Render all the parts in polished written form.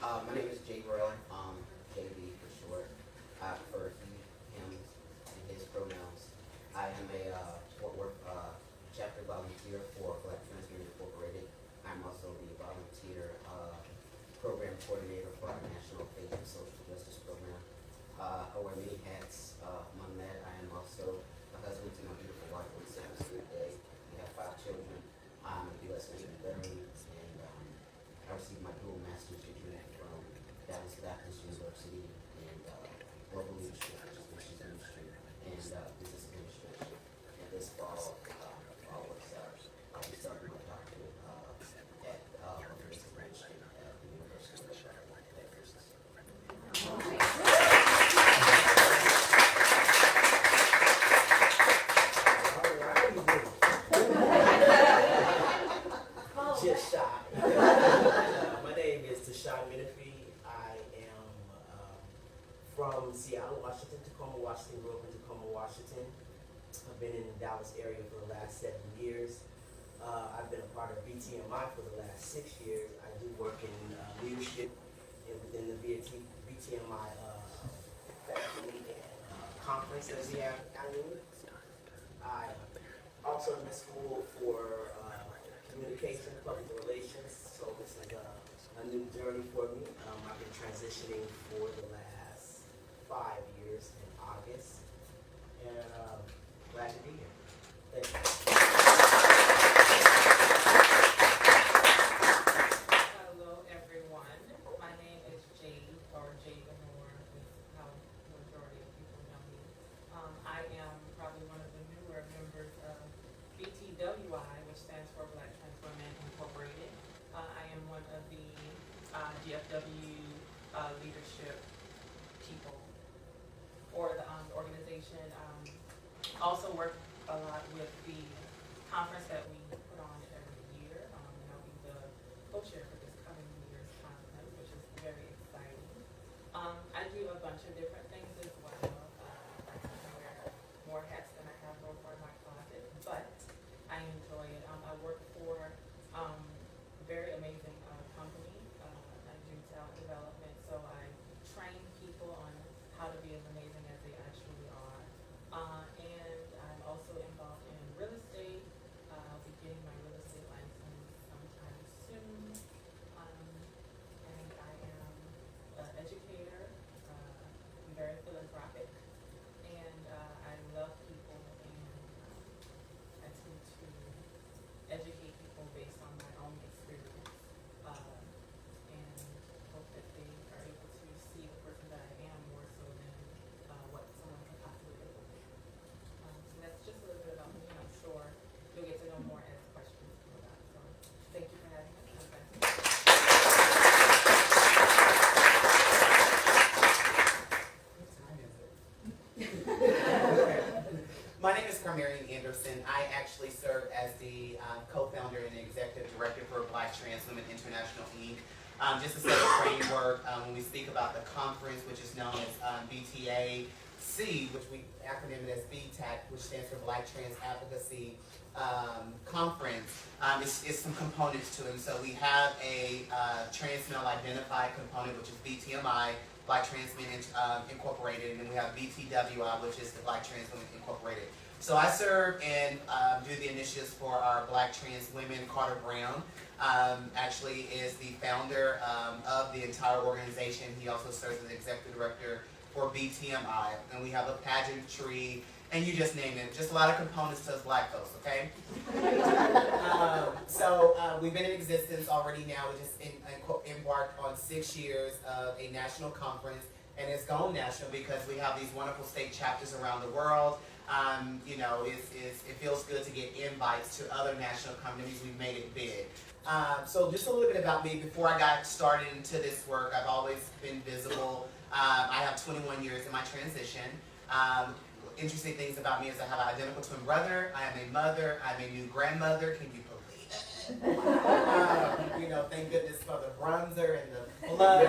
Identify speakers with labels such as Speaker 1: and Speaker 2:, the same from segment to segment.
Speaker 1: My name is Jay Roy, JB for short. I prefer he, him, and his pronouns. I am a Fort Worth chapter volunteer for Black Transgender Incorporated. I'm also the volunteer program coordinator for our National Faith and Social Justice Program. I wear many hats. Among that, I am also a husband to my beautiful wife on 7th Street Day. We have 5 children. I'm a U.S. Navy veteran, and I received my dual master's degree from Dallas Baptist University in global leadership, business ministry, and business administration. And this fall, all works out. I'll be starting my doctorate at business ministry at the University of Texas.
Speaker 2: Just shy. My name is Tashawn Menifee. I am from Seattle, Washington, Tacoma, Washington. Grew up in Tacoma, Washington. I've been in the Dallas area for the last 7 years. I've been a part of BTMI for the last 6 years. I do work in leadership within the BTMI faculty and conference that we have annually. I also in the school for communication, public relations, so this is a new journey for me. I've been transitioning for the last 5 years in August, and glad to be here. Thank you.
Speaker 3: Hello, everyone. My name is Jade, or Jade Lenore, is how the majority of people know me. I am probably one of the newer members of BTWI, which stands for Black Trans Women Incorporated. I am one of the DFW leadership people for the organization. Also work a lot with the conference that we put on every year. And I'll be the co-chair for this coming year's conference, which is very exciting. I do a bunch of different things as well. I wear more hats than I have room for in my closet, but I enjoy it. I work for a very amazing company. I do talent development, so I train people on how to be as amazing as they actually are. And I'm also involved in real estate. I'll be getting my real estate license sometime soon. And I am an educator, very philanthropic, and I love people, and I tend to educate people based on my own experience, and hope that they are able to see the person that I am more so than what someone could possibly ever be. So that's just a little bit about me, and I'm sure you'll get to know more as questions come about. So thank you for having me.
Speaker 1: My name is Carmarian Anderson. I actually serve as the co-founder and executive director for Black Trans Women International, Inc. Just to set the framework, when we speak about the conference, which is known as BTAC, which we acronym it as BTAC, which stands for Black Trans Advocacy Conference, it's some components to it. So we have a trans male identified component, which is BTMI, Black Trans Men Incorporated, and then we have BTWI, which is the Black Trans Women Incorporated. So I serve and do the initiatives for our Black Trans Women. Carter Brown actually is the founder of the entire organization. He also serves as executive director for BTMI, and we have a pageantry, and you just name it, just a lot of components to us Black folks, okay? So we've been in existence already now. We just embarked on 6 years of a national conference, and it's gone national because we have these wonderful state chapters around the world. You know, it feels good to get invites to other national companies. We've made it big. So just a little bit about me. Before I got started into this work, I've always been visible. I have 21 years in my transition. Interesting things about me is I have an identical twin brother. I am a mother. I'm a new grandmother. Can you believe it? You know, thank goodness for the bronzer and the blood.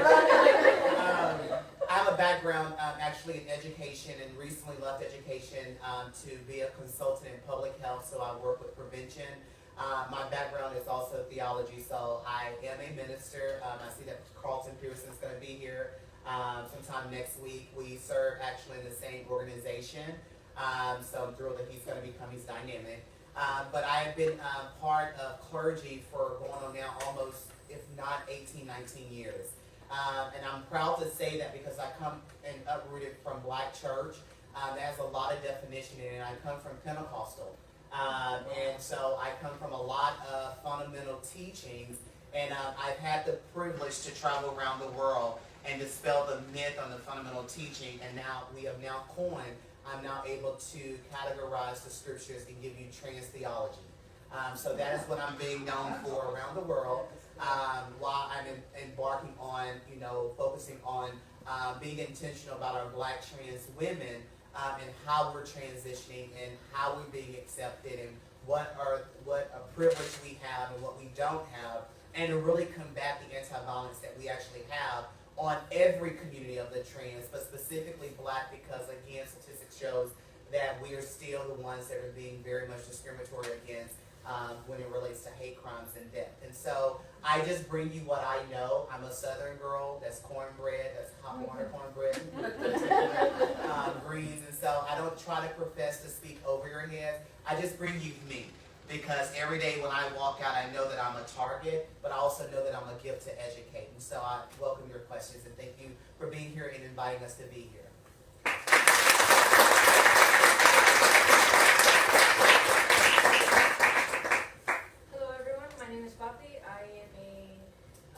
Speaker 1: I have a background actually in education, and recently left education to be a consultant in public health, so I work with prevention. My background is also theology, so I am a minister. I see that Carl Carlton Pearson's going to be here sometime next week. We serve actually in the same organization, so I'm thrilled that he's going to become, he's dynamic. But I have been part of clergy for going on now almost, if not 18, 19 years. And I'm proud to say that because I come and uprooted from Black church. That has a lot of definition in it. I come from Pentecostal. And so I come from a lot of fundamental teachings. And I've had the privilege to travel around the world and dispel the myth on the fundamental teaching. And now we have now coined, I'm now able to categorize the scriptures and give you trans theology. So that is what I'm being known for around the world. While I'm embarking on, focusing on being intentional about our Black trans women and how we're transitioning and how we're being accepted and what a privilege we have and what we don't have, and to really combat the anti-violence that we actually have on every community of the trans, but specifically Black, because again, statistics shows that we are still the ones that are being very much discriminatory against when it relates to hate crimes and death. And so I just bring you what I know. I'm a Southern girl that's cornbread, that's hot water cornbread, greens, and so I don't try to profess to speak over your head. I just bring you me. Because every day when I walk out, I know that I'm a target, but I also know that I'm a gift to educate. And so I welcome your questions, and thank you for being here and inviting us to be here.
Speaker 4: Hello everyone, my name is Poppy. I am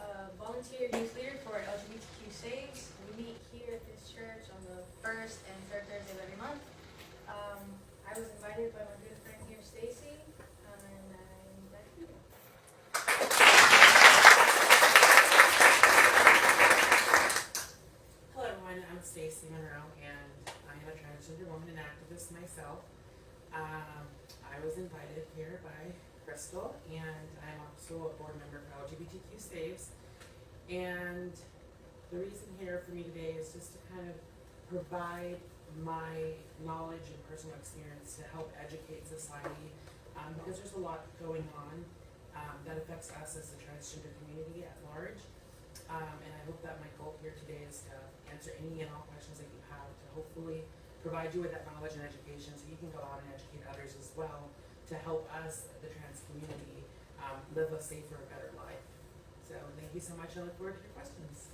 Speaker 4: a volunteer youth leader for LGBTQ Saves. We meet here at this church on the first and third Thursday of every month. I was invited by my good friend here, Stacy.
Speaker 5: Hello everyone, I'm Stacey Monroe and I am a transgender woman and activist myself. I was invited here by Crystal and I'm also a board member for LGBTQ Saves. And the reason here for me today is just to kind of provide my knowledge and personal experience to help educate society because there's a lot going on that affects us as the transgender community at large. And I hope that my goal here today is to answer any and all questions that you have to hopefully provide you with that knowledge and education so you can go out and educate others as well to help us, the trans community, live a safer, better life. So thank you so much. I look forward to your questions.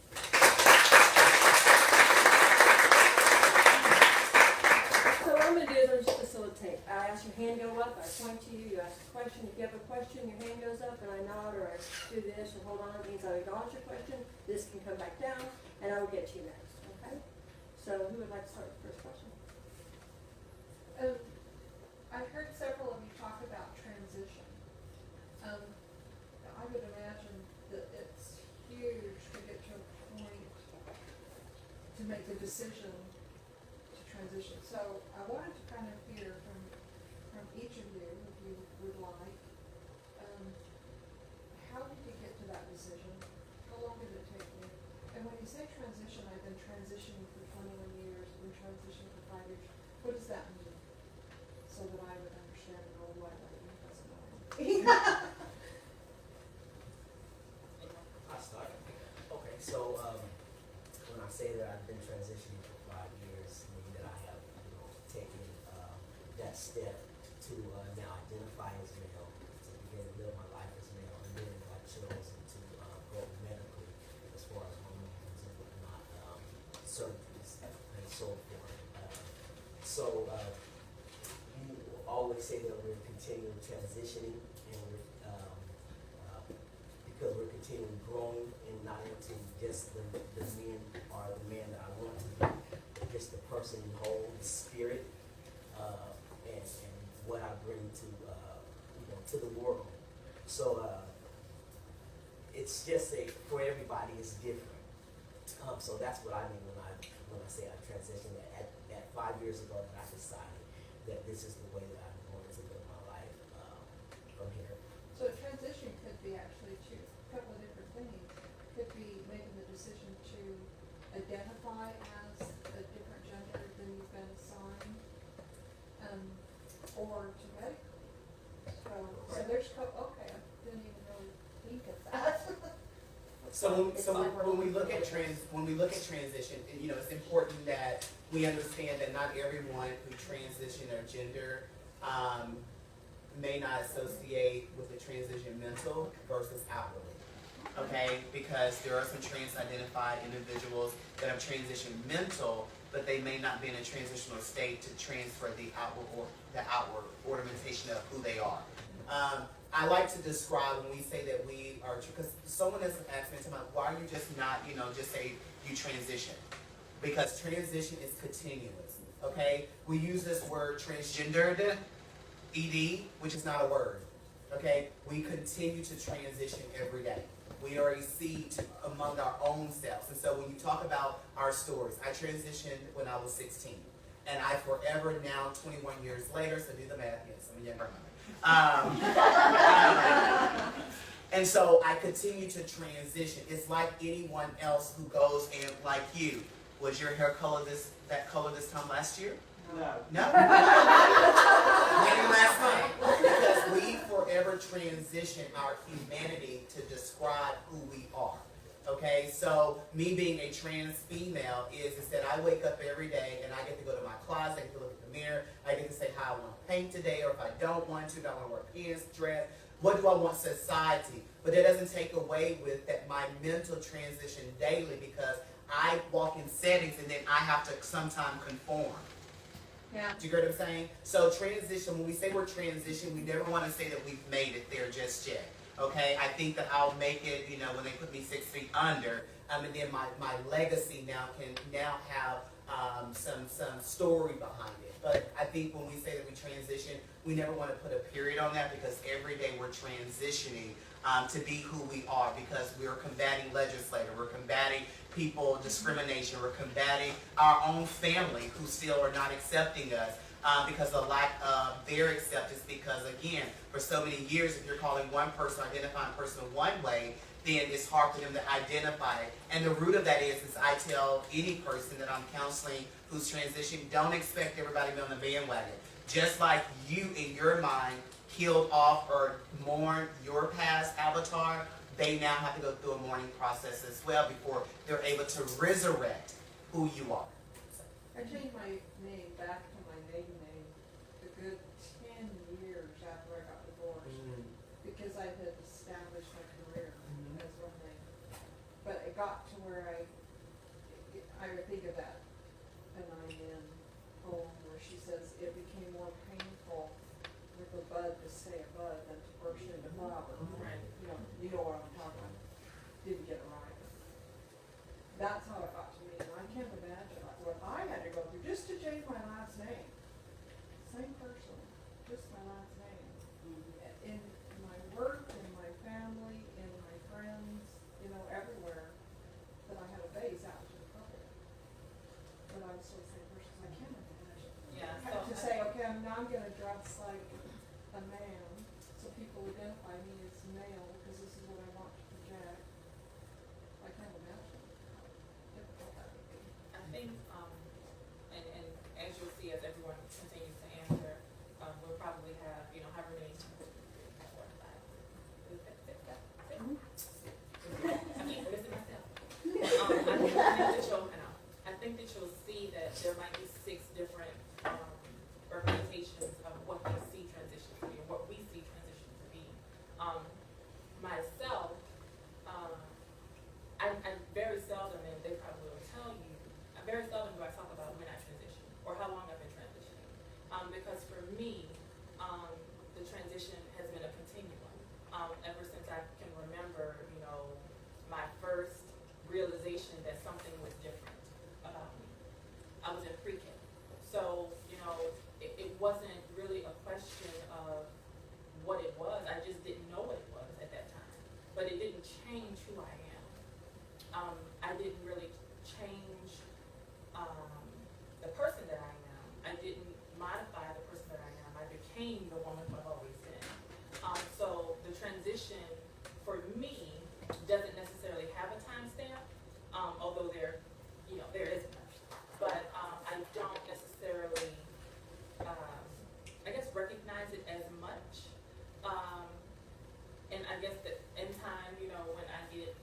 Speaker 6: So what I'm going to do is I'm just facilitate. I ask your hand go up, I point to you, you ask a question. If you have a question, your hand goes up and I nod or I do this or hold on. It means I acknowledge your question. This can come back down and I will get to you next. Okay? So who would like to start with the first question?
Speaker 7: I've heard several of you talk about transition. I would imagine that it's huge to get to a point to make the decision to transition. So I wanted to kind of hear from each of you, if you would like, how did you get to that decision? How long did it take you? And when you say transition, I've been transitioning for 21 years, I've been transitioning for 5 years. What does that mean? So that I would understand and know what doesn't know.
Speaker 2: I start. Okay, so when I say that I've been transitioning for 5 years, meaning that I have, taken that step to now identify as male, to begin to live my life as male, and then I chose to go medically as far as hormones and whatnot, surgeries and so forth. So you always say that we're continuing transitioning, and we're because we're continuing growing and not into just the men or the man that I want to be, but just the person in whole, the spirit, and what I bring to to the world. So it's just for everybody it's different. So that's what I mean when I say I transitioned. At 5 years ago, that I decided that this is the way that I'm going to live my life from here.
Speaker 7: So a transition could be actually a couple of different things. Could be making the decision to identify as a different gender than you've been assigned, or to medically. So there's okay, I didn't even really think of that.
Speaker 1: So when we look at transition, you know, it's important that we understand that not everyone who transition their gender may not associate with the transition mental versus outwardly. Okay, because there are some trans-identified individuals that have transitioned mental, but they may not be in a transitional state to transfer the outward ornamentation of who they are. I like to describe when we say that we are, because someone has asked me, why are you just not, you know, just say you transition? Because transition is continuous, okay? We use this word transgendered, ED, which is not a word, okay? We continue to transition every day. We are a seed among our own selves. And so when you talk about our stories, I transitioned when I was 16. And I forever now, 21 years later, so do the math, yes, I'm a younger woman. And so I continue to transition. It's like anyone else who goes and, like you, was your hair color that color this time last year? No. No? Maybe last night. Because we forever transition our humanity to describe who we are. Okay, so me being a trans female is that I wake up every day and I get to go to my closet, I get to look at the mirror, I get to say how I want to paint today, or if I don't want to, do I want to wear pants, dress, what do I want society? But it doesn't take away with that my mental transition daily, because I walk in settings and then I have to sometimes conform.
Speaker 7: Yeah.
Speaker 1: Do you get what I'm saying? So transition, when we say we're transition, we never want to say that we've made it there just yet. Okay, I think that I'll make it, you know, when they put me 6 feet under, and then my legacy now can have some story behind it. But I think when we say that we transition, we never want to put a period on that, because every day we're transitioning to be who we are, because we're combating legislature, we're combating people discrimination, we're combating our own family who still are not accepting us. Because of the lack of their acceptance, because again, for so many years, if you're calling one person, identifying a person one way, then it's hard for them to identify it. And the root of that is I tell any person that I'm counseling who's transitioning, don't expect everybody to be on the bandwagon. Just like you in your mind killed off or mourned your past avatar, they now have to go through a mourning process as well before they're able to resurrect who you are.
Speaker 7: I changed my name back to my maiden name a good 10 years after I got divorced, because I had established my career as one thing. But it got to where I would think of that Ananian poem where she says it became more painful with a bud to stay a bud than to burst into flower.
Speaker 3: Right.
Speaker 7: You know what I'm talking about. Didn't get it right. That's how it got to me, and I can't imagine what I had to go through just to change my last name. Same person, just my last name. In my work, in my family, in my friends, everywhere, that I had a base out to the public. But I'm still the same person, so I can't imagine.
Speaker 3: Yeah,
Speaker 7: To say, okay, now I'm gonna dress like a man, so people identify me as male, because this is what I want to project. I can't imagine how difficult that would be.
Speaker 3: I think, and as you'll see, as everyone continues to answer, we'll probably have, however many, 4, 5, is that 6, 7, 6? I mean, missing myself. I think that you'll see that there might be 6 different representations of what they see transition to be, or what we see transition to be. Myself, I very seldom, and they probably will tell you, very seldom do I talk about when I transition or how long I've been transitioning. Because for me, the transition has been a continuum. Ever since I can remember, my first realization that something was different about me. I was in pre-K. So, it wasn't really a question of what it was. I just didn't know what it was at that time. But it didn't change who I am. I didn't really change the person that I am. I didn't modify the person that I am. I became the woman who I've always been. So the transition for me doesn't necessarily have a timestamp, although there is none. But I don't necessarily, recognize it as much. And I guess that in time, when I get,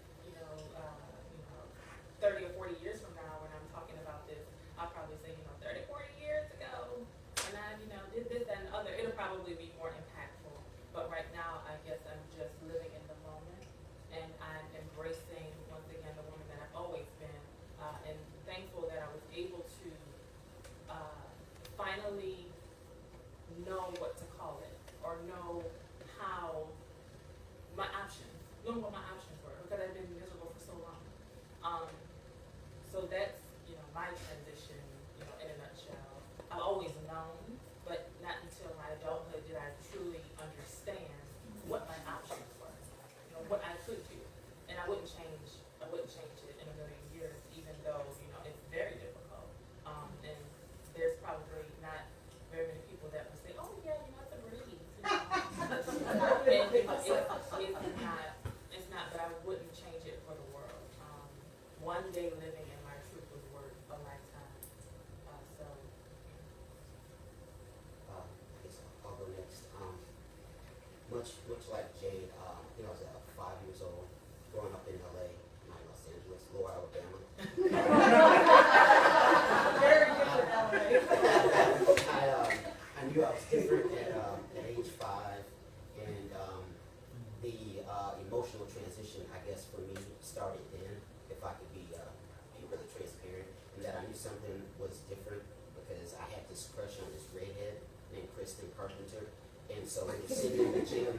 Speaker 3: So that's, you know, my transition, you know, in a nutshell. I've always known, but not until my adulthood did I truly understand what my options were, you know, what I could do. And I wouldn't change it in a million years, even though, you know, it's very difficult. And there's probably not very many people that would say, oh yeah, you know, it's a breeze. You know. And you know, it's not, but I wouldn't change it for the world. One day living in my truth was worth a lifetime. So,
Speaker 8: I guess I'll go next. Much like Jade, I was 5 years old, growing up in LA, not Los Angeles, Lower Alabama.
Speaker 6: Very different LA.
Speaker 8: I knew I was different at age 5, and the emotional transition, I guess, for me started then, if I could be really transparent, and that I knew something was different because I had this crush on this redhead named Kristen Carpenter. And so we were sitting in the gym,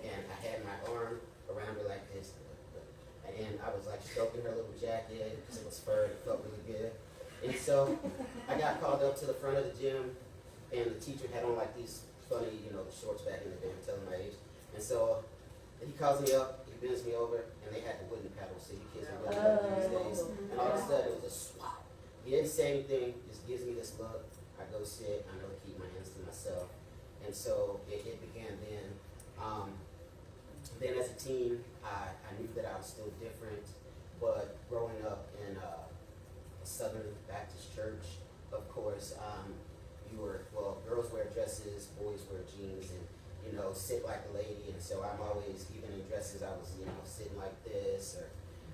Speaker 8: and I had my arm around her like this, and I was like stroking her little jacket because it was fur and it felt really good. And so I got called up to the front of the gym, and the teacher had on like these funny, you know, the shorts back in the day, I'm telling my age. And so he calls me up, he bends me over, and they had the wooden paddle, so you kids are really these days. And all of a sudden it was a swat. He didn't say anything, just gives me this look. I go sit, I know to keep my hands to myself. And so it began then. Then as a teen, I knew that I was still different, but growing up in a Southern Baptist church, of course, girls wear dresses, boys wear jeans, and, you know, sit like a lady. And so I'm always, even in dresses, I was, you know, sitting like this, or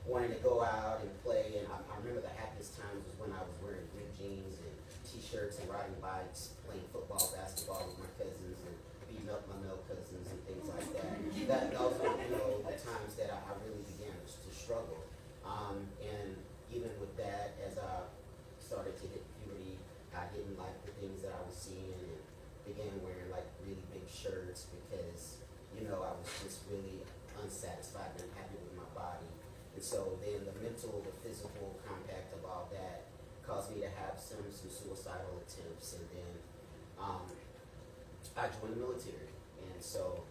Speaker 8: wanting to go out and play. And I remember the happiest times was when I was wearing ripped jeans and t-shirts and riding bikes, playing football, basketball with my cousins, and beating up my male cousins and things like that. Those were, you know, the times that I really began to struggle. And even with that, as I started to hit puberty, I didn't like the things that I was seeing, and began wearing like really big shirts because, you know, I was just really unsatisfied and unhappy with my body. And so then the mental, the physical compact of all that caused me to have some suicidal attempts. And then I joined the military, and so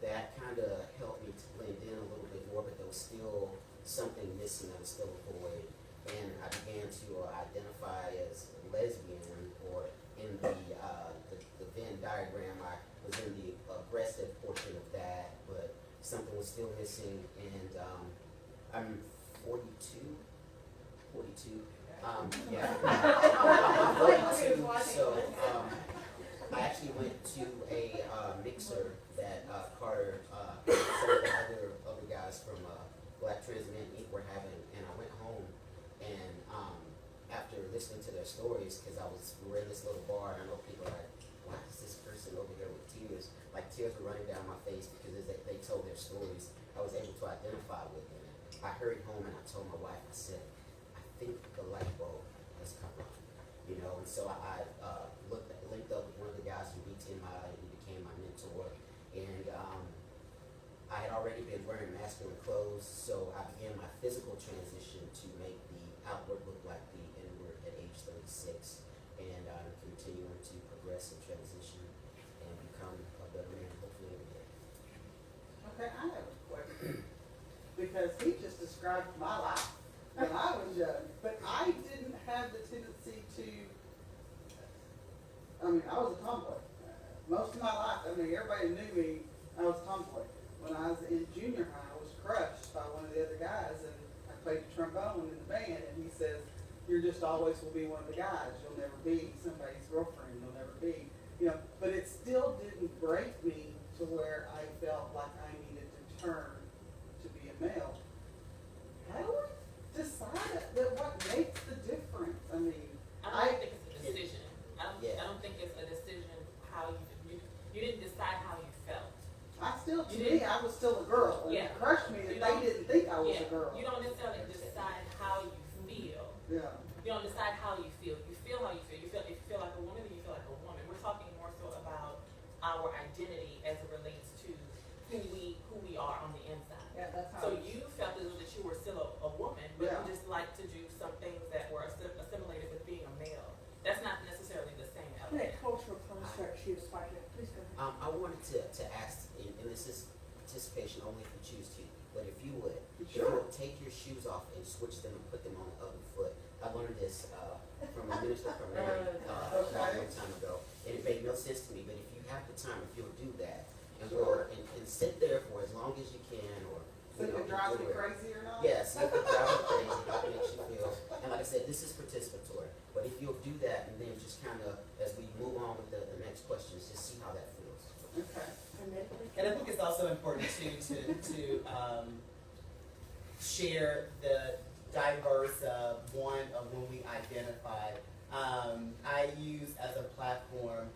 Speaker 8: that kind of helped me to blend in a little bit more, but there was still something missing, there was still a void. And I began to identify as lesbian, or in the Venn diagram, I was in the aggressive portion of that, but something was still missing. And I'm 42. Yeah. I'm 42, so I actually went to a mixer that Carter, some of the other guys from Black Transgender Inc. were having, and I went home, and after listening to their stories, because we were in this little bar, and I know people are like, why is this person over here with tears? Like, tears were running down my face because as they told their stories, I was able to identify with them. I hurried home and I told my wife, I said, I think the light bulb has come on, you know. And so I linked up with one of the guys from BTMI, and he became my mentor. And I had already been wearing masculine clothes, so I began my physical transition to make the outward look like the inward at age 36. And I'm continuing to progress and transition and become a better man, hopefully every day.
Speaker 9: Okay, I have a question, because he just described my life when I was young, but I didn't have the tendency to, I was a tomboy. Most of my life, everybody knew me, I was a tomboy. When I was in junior high, I was crushed by one of the other guys, and I played the trombone in the band, and he says, you're just always will be one of the guys. You'll never be somebody's girlfriend. You'll never be, but it still didn't break me to where I felt like I needed to turn to be a male. How do I decide that what makes the difference?
Speaker 3: I don't think it's a decision. I don't think it's a decision how you didn't decide how you felt.
Speaker 9: I was still a girl. And it crushed me that they didn't think I was a girl.
Speaker 3: You don't necessarily decide how you feel.
Speaker 9: Yeah.
Speaker 3: You don't decide how you feel. You feel how you feel. If you feel like a woman, then you feel like a woman. We're talking more so about our identity as it relates to who we are on the inside.
Speaker 9: Yeah, that's how.
Speaker 3: So you felt as though that you were still a woman, but you just like to do something
Speaker 8: shoes off and switch them and put them on the other foot. I learned this from a minister from Mary a long time ago, and it made no sense to me. But if you have the time, if you'll do that and and sit there for as long as you can, or
Speaker 9: So it drives me crazy or not?
Speaker 8: yes, it could drive you crazy. How it makes you feel. And like I said, this is participatory. But if you'll do that, and then just kind of as we move on with the next questions, just see how that feels.
Speaker 1: Okay.
Speaker 6: And then,
Speaker 1: And I think it's also important too to share the diverse one of when we identify. I use as a platform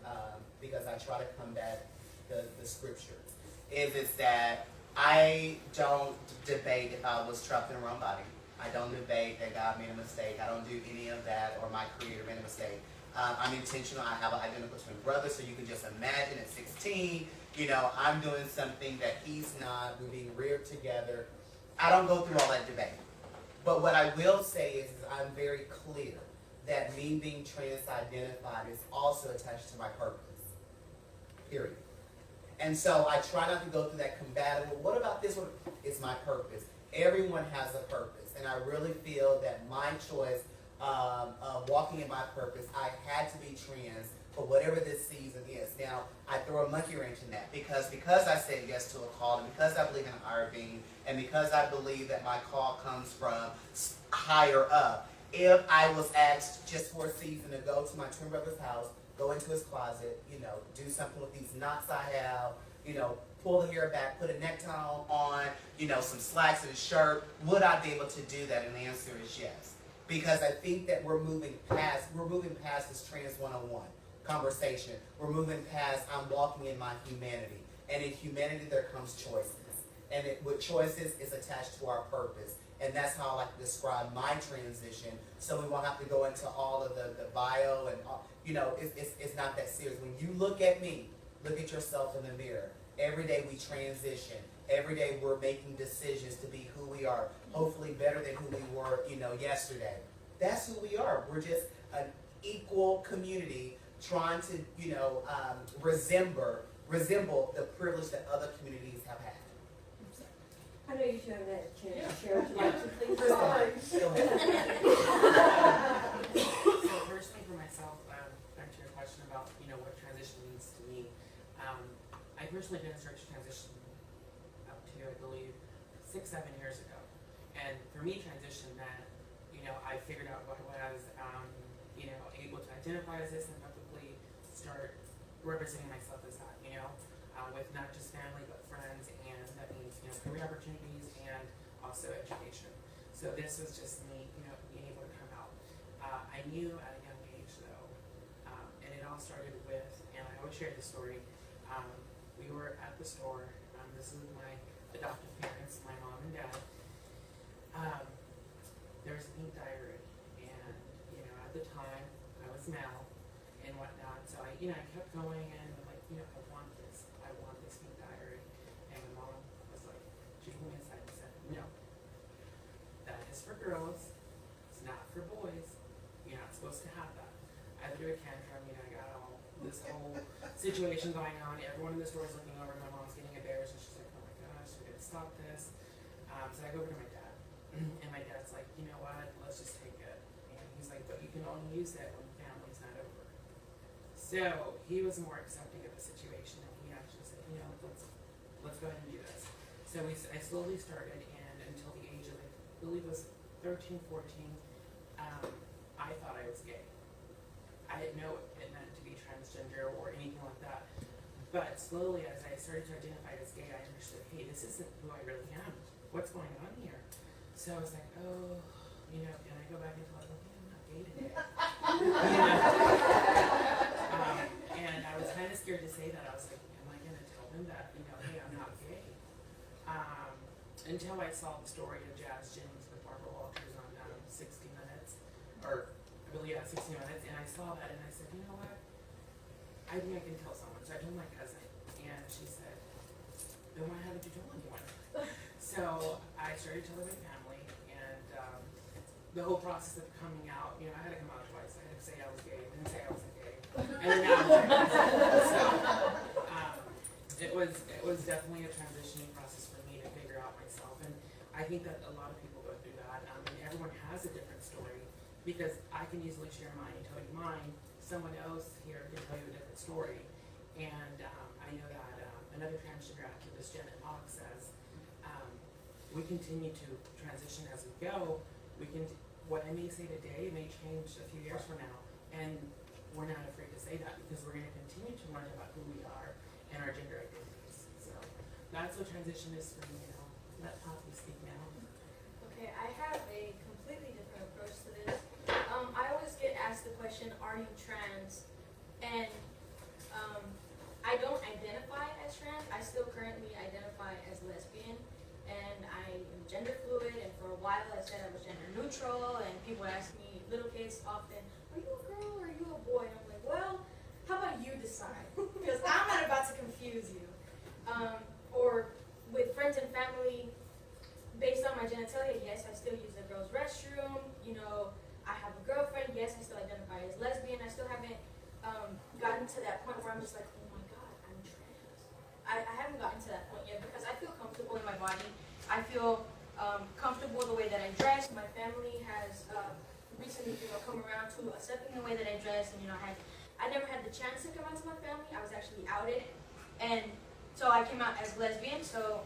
Speaker 1: because I try to combat the scriptures. Is that I don't debate if I was trapped in the wrong body. I don't debate that God made a mistake. I don't do any of that, or my Creator made a mistake. I'm intentional. I have an identical twin brother, so you can just imagine at 16, I'm doing something that he's not. We're being reared together. I don't go through all that debate. But what I will say is I'm very clear that me being trans-identified is also attached to my purpose. Period. And so I try not to go through that combative, well, what about this one? It's my purpose. Everyone has a purpose. And I really feel that my choice of walking in my purpose, I had to be trans for whatever this season is. Now, I throw a monkey wrench in that because I said yes to a call, and because I believe in higher being, and because I believe that my call comes from higher up. If I was asked just for a season to go to my twin brother's house, go into his closet, do something with these knots I have, pull the hair back, put a necktie on, some slacks and a shirt, would I be able to do that? And the answer is yes. Because I think that we're moving past this trans 101 conversation. We're moving past I'm walking in my humanity. And in humanity there comes choices. And with choices is attached to our purpose. And that's how I like to describe my transition. So we won't have to go into all of the bio and all, it's not that serious. When you look at me, look at yourself in the mirror. Every day we transition. Every day we're making decisions to be who we are. Hopefully better than who we were, yesterday. That's who we are. We're just an equal community trying to, resemble the privilege that other communities have had.
Speaker 6: I know you two haven't had a chance to share what you like, so please
Speaker 1: Go
Speaker 6: go
Speaker 1: ahead.
Speaker 6: on.
Speaker 1: Go ahead.
Speaker 5: So personally for myself, back to your question about, what transition means to me, I personally didn't start to transition up to, I believe, 6-7 years ago. And for me, transition meant, I figured out what I was, able to identify as this and publicly start representing myself as that, with not just family but friends, and that means, career opportunities and also education. So this was just me, being able to come out. I knew at a young age though, and it all started with, and I always share this story, we were at the store, this is my adoptive parents, my mom and dad. There was a pink diary, and at the time I was male and whatnot, so I kept going and like, I want this pink diary. And my mom was like, she told me inside and said, no, that is for girls, it's not for boys, you're not supposed to have that. I threw a tantrum, I got all this whole situation going on, everyone in the store is looking over, my mom's getting embarrassed, and she's like, oh my gosh, we gotta stop this. So I go over to my dad, and my dad's like, you know what, let's just take it. And he's like, but you can only use it when family's not over. So he was more accepting of the situation, and he actually said, let's go ahead and do this. So I slowly started, and until the age of, I believe it was 13, 14, I thought I was gay. I didn't know it meant to be transgender or anything like that. But slowly, as I started to identify as gay, I understood, hey, this isn't who I really am. What's going on here? So I was like, oh, can I go back and tell them, I'm not gay today? And I was kind of scared to say that. I was like, am I going to tell them that, hey, I'm not gay? Until I saw the story of Jazz Jennings with Barbara Walters on 60 Minutes, or I believe 60 Minutes, and I saw that and I said, you know what? I think I can tell someone. So I told my cousin, and she said, then why haven't you told anyone? So I started telling my family, and the whole process of coming out, I had to come out twice. I had to say I was gay, then say I wasn't gay, and then now I'm gay. So it was definitely a transitioning process for me to figure out myself, and I think that a lot of people go through that. because I can easily share mine and tell you mine. Someone else here can tell you a different story. And I know that another transgender activist, Janet Hawk, says we continue to transition as we go. What I may say today may change a few years from now, and we're not afraid to say that because we're going to continue to learn about who we are and our gender identities. So that's what transition is for me now. Let Poppy speak now.
Speaker 4: Okay, I have a completely different approach to this. I always get asked the question, are you trans? And I don't identify as trans. I still currently identify as lesbian. And I am gender fluid, and for a while I said I was gender neutral, and people ask me, little kids often, are you a girl or are you a boy? And I'm like, well, how about you decide? Because I'm not about to confuse you. Or with friends and family, based on my genitalia, yes, I still use the girls' restroom. You know, I have a girlfriend, yes, I still identify as lesbian. I still haven't gotten to that point where I'm just like, oh my God, I'm trans. I haven't gotten to that point yet because I feel comfortable in my body. I feel comfortable the way that I dress. My family has recently, come around to accepting the way that I dress, and I never had the chance to come out to my family. I was actually outed, and so I came out as lesbian. So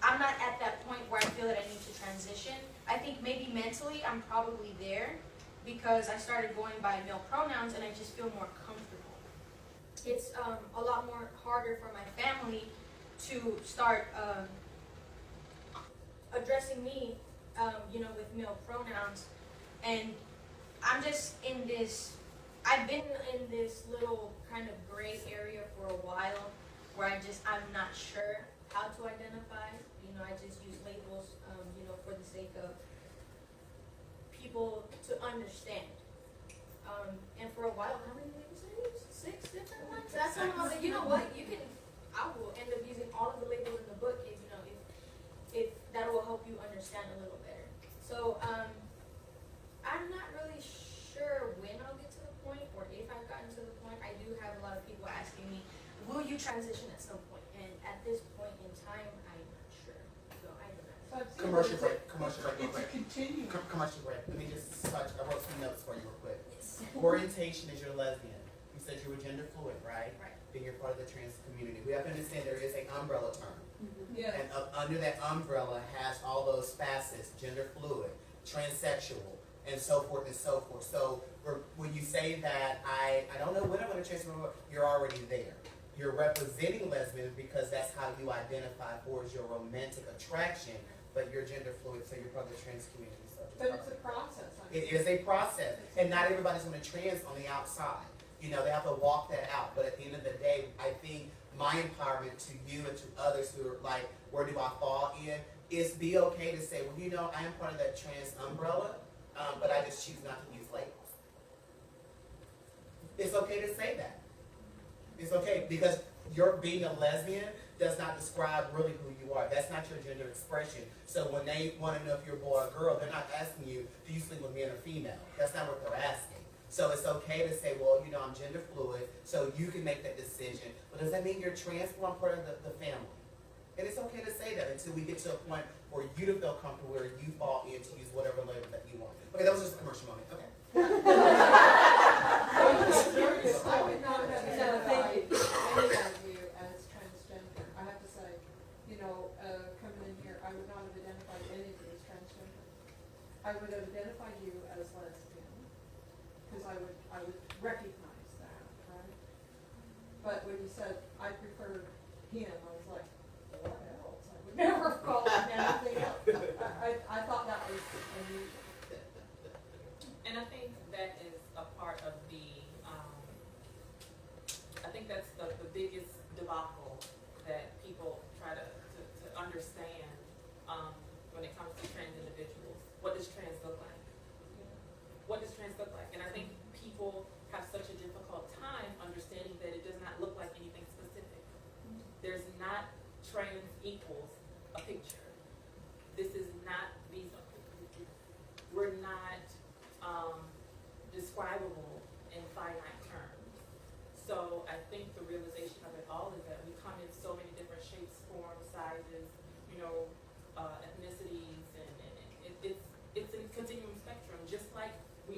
Speaker 4: I'm not at that point where I feel that I need to transition. I think maybe mentally I'm probably there because I started going by male pronouns, and I just feel more comfortable. It's a lot more harder for my family to start addressing me, with male pronouns. And I'm just I've been in this little kind of gray area for a while where I'm not sure how to identify. I just use labels, for the sake of people to understand. And for a while, how many labels did I use? 6 different ones? That's when I was like, you know what, I will end up using all of the labels in the book if that will help you understand a little better. So, I'm not really sure when I'll get to the point or if I've gotten to the point. I do have a lot of people asking me, will you transition at some point? And at this point in time, I'm not sure. So I don't know.
Speaker 7: So I've seen
Speaker 1: Commercial
Speaker 7: that
Speaker 1: break real
Speaker 7: it's a
Speaker 1: quick.
Speaker 7: continuum.
Speaker 1: Commercial break. Let me just touch, I wrote some notes for you real quick.
Speaker 4: Yes.
Speaker 1: Orientation is you're lesbian. You said you were gender fluid, right?
Speaker 4: Right.
Speaker 1: Then you're part of the trans community. We have to understand there is an umbrella term.
Speaker 7: Yes.
Speaker 1: And under that umbrella has all those facets, gender fluid, transsexual, and so forth and so forth. So when you say that, I don't know when I'm going to transition, you're already there. You're representing lesbians because that's how you identify for is your romantic attraction, but you're gender fluid, so you're part of the trans community. So
Speaker 7: But it's a process.
Speaker 1: it is a process, and not everybody's going to trans on the outside. They have to walk that out. But at the end of the day, I think my empowerment to you and to others who are like, where do I fall in, is be okay to say, well, I am part of that trans umbrella, but I just choose not to use labels. It's okay to say that. It's okay, because your being a lesbian does not describe really who you are. That's not your gender expression. So when they want to know if you're a boy or girl, they're not asking you, do you sleep with men or female? That's not what they're asking. So it's okay to say, well, I'm gender fluid, so you can make that decision. But does that mean you're trans? Well, I'm part of the family. And it's okay to say that until we get to a point where you to feel comfortable, where you fall in to use whatever label that you want. Okay, that was just a commercial moment. Okay.
Speaker 7: I would not have
Speaker 6: thank you.
Speaker 7: identified any of you as transgender. I have to say, coming in here, I would not have identified any of you as transgender. I would have identified you as lesbian, because I would recognize that, right? But when you said, I prefer him, I was like, what else? I would never call him anything else. I thought that was unusual.
Speaker 3: And I think that is a part of I think that's the biggest debacle that people try to understand when it comes to trans individuals. What does trans look like? What does trans look like? And I think people have such a difficult time understanding that it does not look like anything specific. There's not trans equals a picture. This is not, we're not describable in finite terms. So I think the realization of it all is that we come in so many different shapes, forms, sizes, ethnicities, and it's a continuum spectrum. Just like we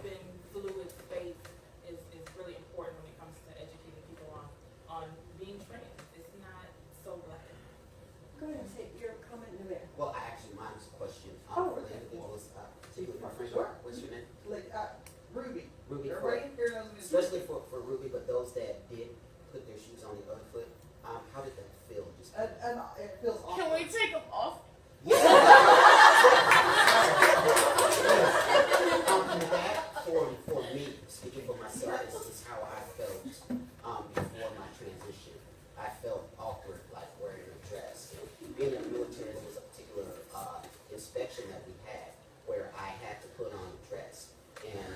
Speaker 3: open, fluid space is really important when it comes to educating people on being trans. It's not so black.
Speaker 6: Go ahead and say your comment in there.
Speaker 8: Well, mine's a question,
Speaker 6: Oh,
Speaker 8: for the
Speaker 6: okay.
Speaker 8: individuals, particularly my friend,
Speaker 9: Sure.
Speaker 8: what's your name?
Speaker 9: Like, Ruby.
Speaker 8: Ruby,
Speaker 9: Everybody here knows me as
Speaker 8: especially
Speaker 9: Ruby.
Speaker 8: for Ruby, but those that did put their shoes on the other foot, how did that feel? Just
Speaker 9: And it feels awkward.
Speaker 3: Can we take them off?
Speaker 8: That for me, speaking for myself, this is how I felt before my transition. I felt awkward, like wearing a dress. Being in the military, there was a particular inspection that we had where I had to put on a dress. And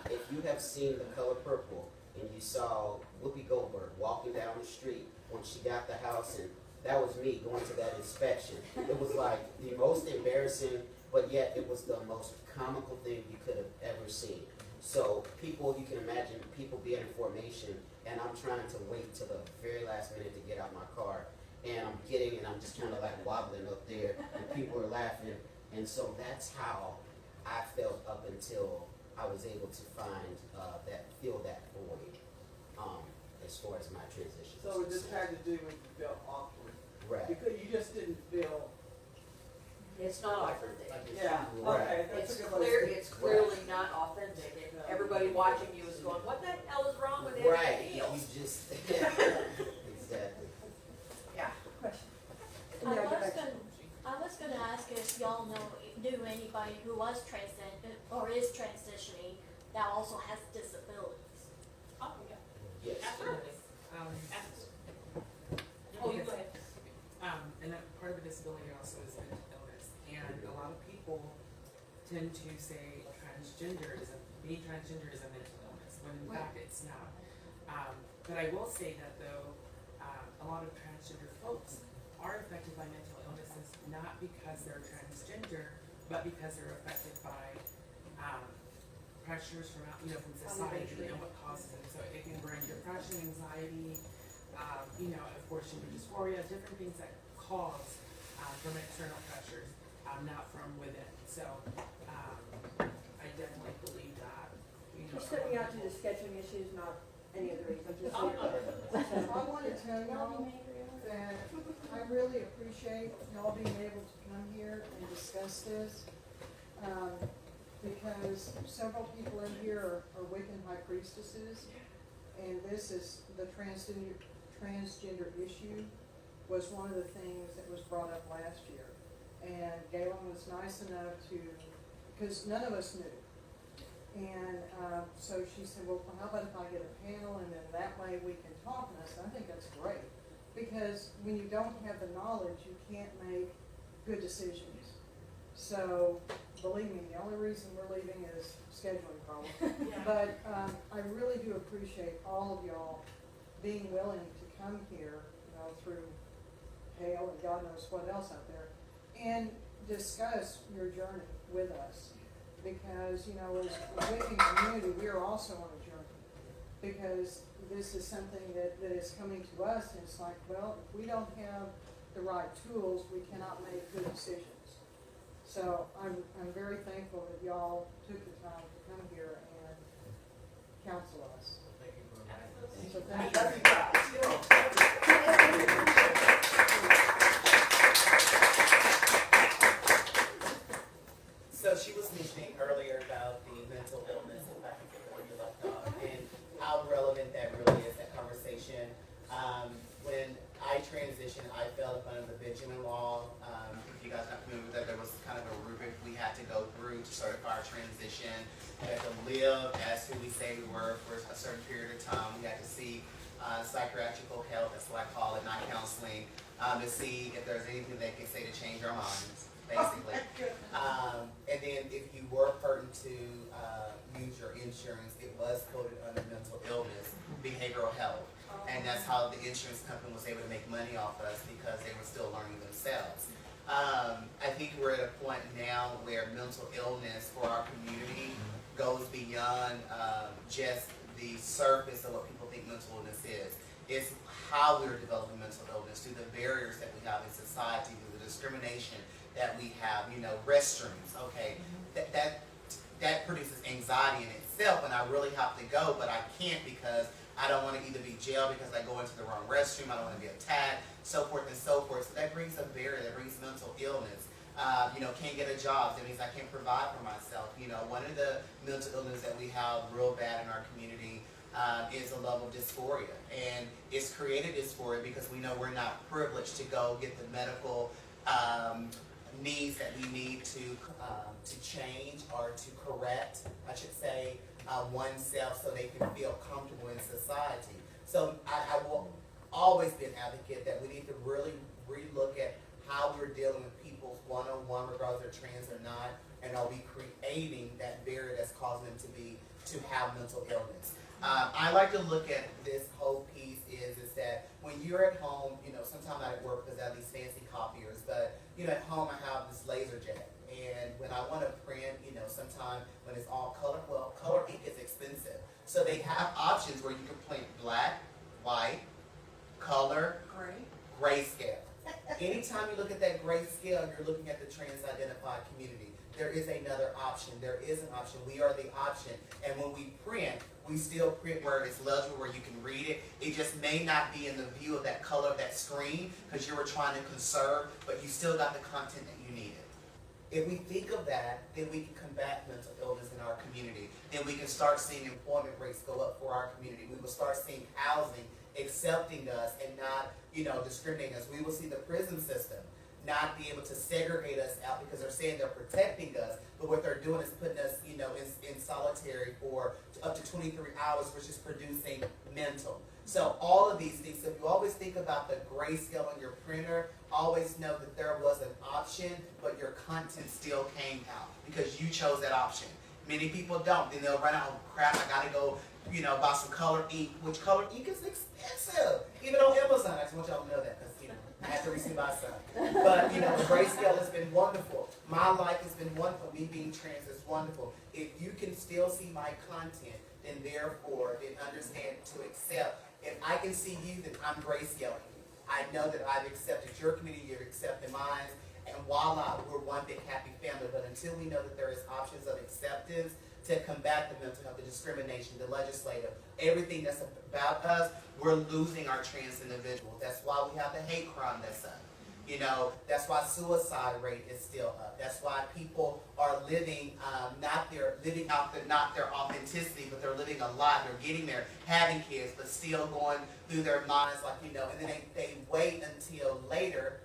Speaker 8: if you have seen The Color Purple and you saw Whoopi Goldberg walking down the street when she got the house, and that was me going to that inspection. It was like the most embarrassing, but yet it was the most comical thing you could have ever seen. So people, you can imagine people being in formation, and I'm trying to wait till the very last minute to get out my car, and I'm just kind of like wobbling up there, and people are laughing, and so that's how I felt up until I was able to fill that void, as far as my transition.
Speaker 9: So it just had to do with you felt awkward.
Speaker 8: Right.
Speaker 9: Because you just didn't feel,
Speaker 10: It's not authentic.
Speaker 9: yeah,
Speaker 8: Right.
Speaker 9: okay, that's
Speaker 10: It's
Speaker 9: a good way to
Speaker 10: clear,
Speaker 9: say it.
Speaker 10: it's clearly not authentic. Everybody watching you is going, what the hell is wrong with
Speaker 8: Right,
Speaker 10: everything
Speaker 8: you
Speaker 10: else?
Speaker 8: just, exactly.
Speaker 10: Yeah.
Speaker 6: Question.
Speaker 11: I
Speaker 6: Yeah,
Speaker 11: was
Speaker 6: go back.
Speaker 11: gonna ask if y'all knew anybody who was transgender or is transitioning that also has disabilities.
Speaker 3: Oh, yeah.
Speaker 8: Yes.
Speaker 3: Absolutely. Oh, you go ahead.
Speaker 5: And that part of the disability also is mental illness, and a lot of people tend to say being transgender is a mental illness, when in fact it's not. But I will say that though, a lot of transgender folks are affected by mental illnesses, not because they're transgender, but because they're affected by pressures from from society and what causes them. So it can bring depression, anxiety, abortion, dysphoria, different things that cause from external pressures, not from within. So I definitely believe that.
Speaker 6: Just stepping out to the scheduling issues, not any other reason, just.
Speaker 3: Oh,
Speaker 7: I want to tell y'all that I really appreciate y'all being able to come here and discuss this. Because several people in here are Wiccan high priestesses, and this is the transgender issue was one of the things that was brought up last year. And Galen was nice enough to, because none of us knew. And so she said, well, how about if I get a panel, and then that way we can talk? And I said, I think that's great. Because when you don't have the knowledge, you can't make good decisions. So, believe me, the only reason we're leaving is scheduling problems. But I really do appreciate all of y'all being willing to come here, through hail and God knows what else out there, and discuss your journey with us. Because, as a Wiccan community, we are also on a journey. Because this is something that is coming to us, and it's like, well, if we don't have the right tools, we cannot make good decisions. So I'm very thankful that y'all took the time to come here and counsel us.
Speaker 2: Thank you for inviting us.
Speaker 7: So thank you.
Speaker 1: So she was mentioning earlier about the mental illness, if I can get where you left off, and how relevant that really is, that conversation. When I transitioned, I fell up under the Benjamin Law. If you guys are not familiar with that, there was kind of a rubric we had to go through to certify our transition. We had to live as who we say we were for a certain period of time. We had to seek psychiatrical help, that's what I call it, not counseling, to see if there's anything they can say to change our minds, basically. And then if you were pertinent to use your insurance, it was coded under mental illness, behavioral health. And that's how the insurance company was able to make money off us, because they were still learning themselves. I think we're at a point now where mental illness for our community goes beyond just the surface of what people think mental illness is. It's how we're developing mental illness, through the barriers that we have in society, through the discrimination that we have, restrooms, okay, that produces anxiety in itself. myself and I really have to go, but I can't because I don't want to either be jailed because I go into the wrong restroom, I don't want to be attacked, so forth and so forth. So that brings a barrier, that brings mental illness. Can't get a job, that means I can't provide for myself. One of the mental illness that we have real bad in our community is a level of dysphoria. And it's created dysphoria because we know we're not privileged to go get the medical needs that we need to change or to correct, I should say, oneself so they can feel comfortable in society. So I will always be an advocate that we need to really relook at how we're dealing with people's one-on-one, regardless if they're trans or not, and are we creating that barrier that's causing them to have mental illness. I like to look at this whole piece is that when you're at home, sometimes I work because I have these fancy copiers, but at home I have this laser jet. And when I want to print, sometimes when it's all color, well, color ink is expensive. So they have options where you can print black, white, color, grayscale. Anytime you look at that grayscale, you're looking at the trans-identified community. There is another option. There is an option. We are the option. And when we print, we still print where it's legible, where you can read it. It just may not be in the view of that color of that screen because you were trying to conserve, but you still got the content that you needed. If we think of that, then we can combat mental illness in our community. Then we can start seeing employment rates go up for our community. We will start seeing housing accepting us and not, discriminating us. We will see the prison system not be able to segregate us out because they're saying they're protecting us, but what they're doing is putting us, in solitary for up to 23 hours, which is producing mental. So all of these things, so if you always think about the grayscale on your printer, always know that there was an option, but your content still came out because you chose that option. Many people don't. Then they'll run out, oh crap, I gotta go, buy some color ink, which color ink is expensive. Even on Amazon, I just want y'all to know that because, I have to receive my son. But, the grayscale has been wonderful. My life has been wonderful. Me being trans is wonderful. If you can still see my content, then therefore, then understand to accept. If I can see you, then I'm grayscaling you. I know that I've accepted your community, you've accepted mine, and voila, we're one big happy family. But until we know that there is options of acceptance to combat the mental health, the discrimination, the legislative, everything that's about us, we're losing our trans individuals. That's why we have the hate crime that's up. That's why suicide rate is still up. That's why people are living not their authenticity, but they're living a lie. They're getting there, having kids, but still going through their minds and then they wait until later,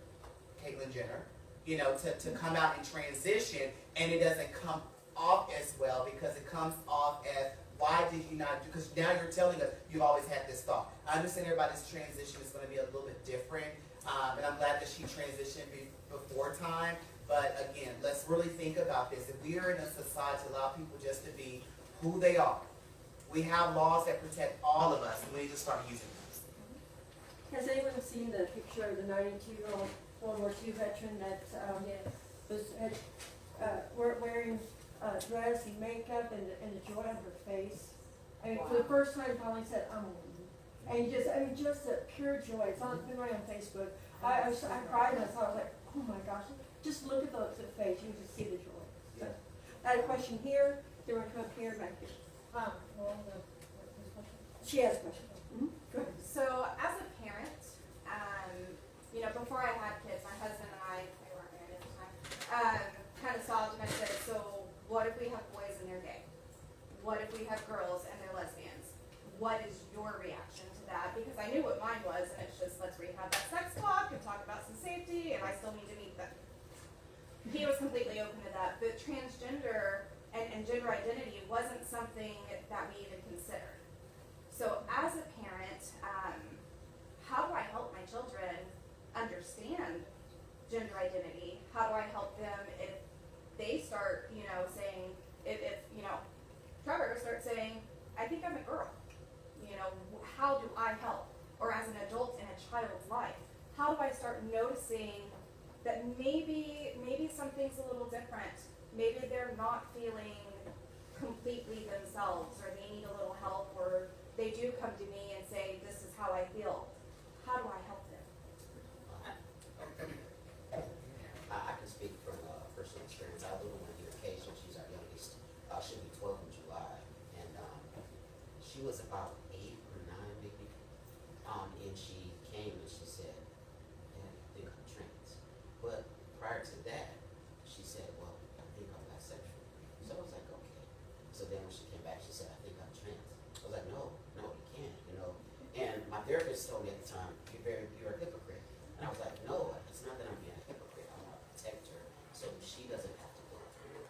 Speaker 1: Caitlyn Jenner, to come out and transition, and it doesn't come off as well because it comes off as, why did you not do, because now you're telling us you've always had this thought. I understand everybody's transition is going to be a little bit different, and I'm glad that she transitioned before time, but again, let's really think about this. If we are in a society to allow people just to be who they are, we have laws that protect all of us, and we need to start using those.
Speaker 6: Has anyone seen the picture of the 92-year-old World War II veteran that was wearing dress and makeup and the joy on her face? I mean, for the first time, finally said, "I'm a woman," and just the pure joy. It's been right on Facebook. I cried and I thought, oh my gosh, just look at the face. You can just see the joy. So, I had a question here. Do you want to come up here, back here? She has a question. Mm-hmm. Go ahead.
Speaker 12: So as a parent, before I had kids, my husband and I weren't married at the time, kind of solved and I said, so what if we have boys and they're gay? What if we have girls and they're lesbians? What is your reaction to that? Because I knew what mine was, and it's just, let's rehab that sex talk and talk about some safety, and I still need to meet them. He was completely open to that, but transgender and gender identity wasn't something that we even considered. So as a parent, how do I help my children understand gender identity? How do I help them if they start, saying, if Trevor starts saying, I think I'm a girl, how do I help? Or as an adult in a child's life, how do I start noticing that maybe something's a little different? Maybe they're not feeling completely themselves, or they need a little help, or they do come to me and say, this is how I feel. How do I help them?
Speaker 8: I can speak from personal experience. I have a little one here, Keisha. She's our youngest. She'll be 12 in July. And was about 8 or 9 maybe, and she came and she said, "Dad, I think I'm trans." But prior to that, she said, "Well, I think I'm bisexual." So I was like, "Okay." So then when she came back, she said, "I think I'm trans." I was like, "No, no, you can't," you know. And my therapist told me at the time, "You're a hypocrite." And I was like, "No, it's not that I'm being a hypocrite. I want to protect her so she doesn't have to go through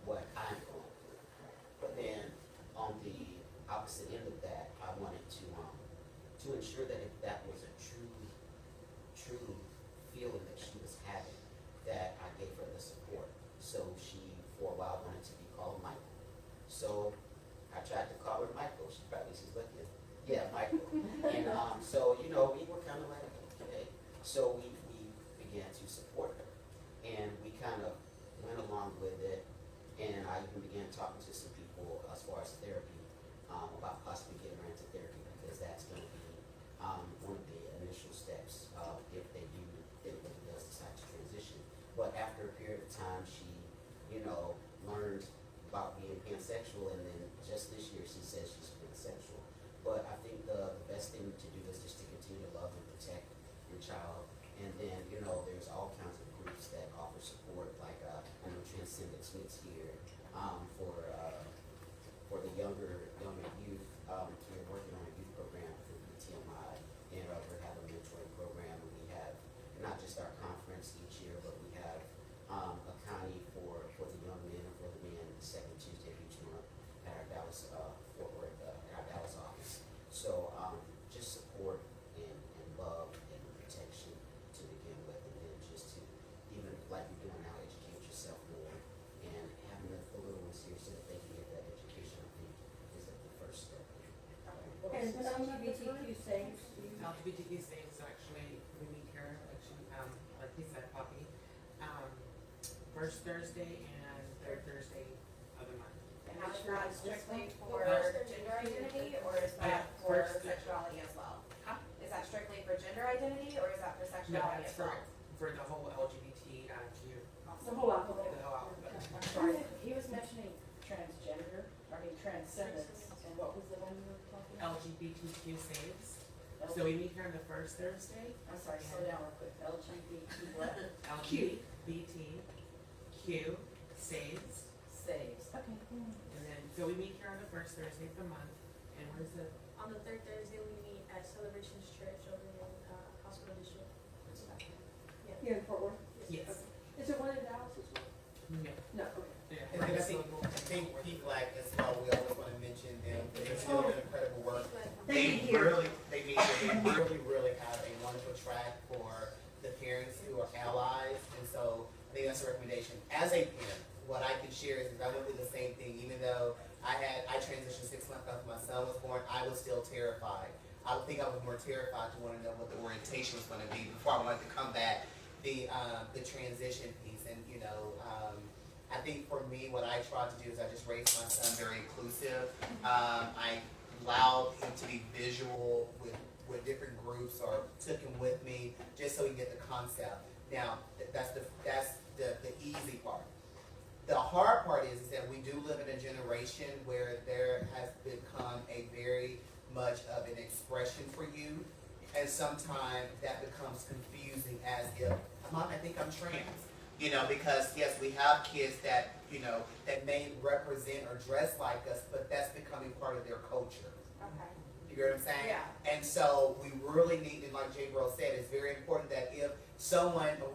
Speaker 8: what I'm going through." But then on the opposite end of that, I wanted to ensure that if that was a true feeling that she was having, that I gave her the support. So she, for a while, wanted to be called Michael. So I tried to call her Michael. She's looking. Yeah, Michael. And so, you know, we were kind of like, okay. So we began to support her. And we kind of went along with it. And I even began talking to some people as far as therapy, about possibly getting her into therapy, because that's going to be one of the initial steps if it does decide to transition. But after a period of time, she, you know, learned about being pansexual, and then just this year she says she's pansexual. But I think the best thing to do is just to continue to love and protect your child. And then, you know, there's all kinds of groups that offer support, like I know Transgender Smith's here for the younger youth. We're working on a youth program for BTMI, and we're having a mentoring program. And we have not just our conference each year, but we have a county for the young men and for the men the second Tuesday of each month at our Dallas Fort Worth at our Dallas office. So just support and love and protection to begin with, and then just to, even like you're doing now, educate yourself more, and having the little ones here so that they can get that education, I think, is the first step.
Speaker 6: And LGBTQ saves,
Speaker 5: LGBTQ Saves, actually, we meet here, actually, like he said, Poppy, first Thursday and third Thursday of the month.
Speaker 12: And how is that strictly for
Speaker 5: Huh?
Speaker 12: gender identity, or is that
Speaker 5: Yeah,
Speaker 12: for
Speaker 5: first-
Speaker 12: sexuality as well?
Speaker 5: Huh?
Speaker 12: Is that strictly for gender identity, or is that for
Speaker 5: No,
Speaker 12: sexuality
Speaker 5: that's
Speaker 12: as well?
Speaker 5: for the whole LGBTQ,
Speaker 6: the whole alphabet.
Speaker 5: the whole alphabet.
Speaker 10: I'm sorry, he was mentioning transcendence, and what was the one you were talking about?
Speaker 5: LGBTQ Saves. So we meet here on the first Thursday.
Speaker 10: I'm sorry, slow down real quick, LGBT what?
Speaker 5: LGBTQ Saves.
Speaker 10: Saves, okay.
Speaker 5: And then, so we meet here on the first Thursday of the month. And what is it?
Speaker 4: On the third Thursday, we meet at Celebrations Church over in Hospital District. Yeah.
Speaker 6: Here in Fort Worth?
Speaker 5: Yes.
Speaker 6: Is there one in Dallas as well?
Speaker 5: No.
Speaker 6: No, okay.
Speaker 5: Yeah.
Speaker 1: And then I think P-Black as well, we always want to mention them, they're still doing incredible work. They really have a wonderful track for the parents who are allies, and so I think that's a recommendation. As a parent, what I can share is I went through the same thing, even though I transitioned 6 months after my son was born, I was still terrified. I think I was more terrified to want to know what the orientation was going to be before I wanted to come back. The transition piece, and you know, I think for me, what I tried to do is I just raised my son very inclusive. I allowed him to be visual with different groups, or took him with me just so he can get the concept. Now, that's the easy part. The hard part is that we do live in a generation where there has become a very much of an expression for you, and sometimes that becomes confusing, as if, Mom, I think I'm trans. You know, because yes, we have kids that, you know, that may represent or dress like us, but that's becoming part of their culture.
Speaker 12: Okay.
Speaker 1: You get what I'm saying?
Speaker 12: Yeah.
Speaker 1: And so we really need, and like Jay Bro said, it's very important that if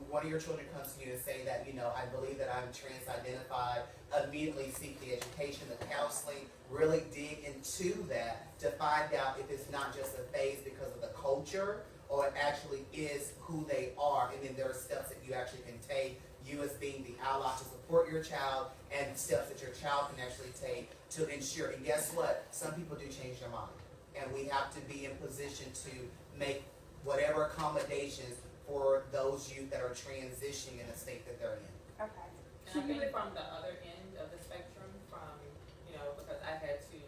Speaker 1: one of your children comes to you and say that, you know, I believe that I'm trans-identified, immediately seek the education, the counseling, really dig into that to find out if it's not just a phase because of the culture, or it actually is who they are, and then there are steps that you actually can take, you as being the ally to support your child, and steps that your child can actually take to ensure. And guess what? Some people do change their mind, and we have to be in position to make whatever accommodations for those youth that are transitioning in the state that they're in.
Speaker 12: Okay.
Speaker 3: And I think from the other end of the spectrum, from, you know, because I had to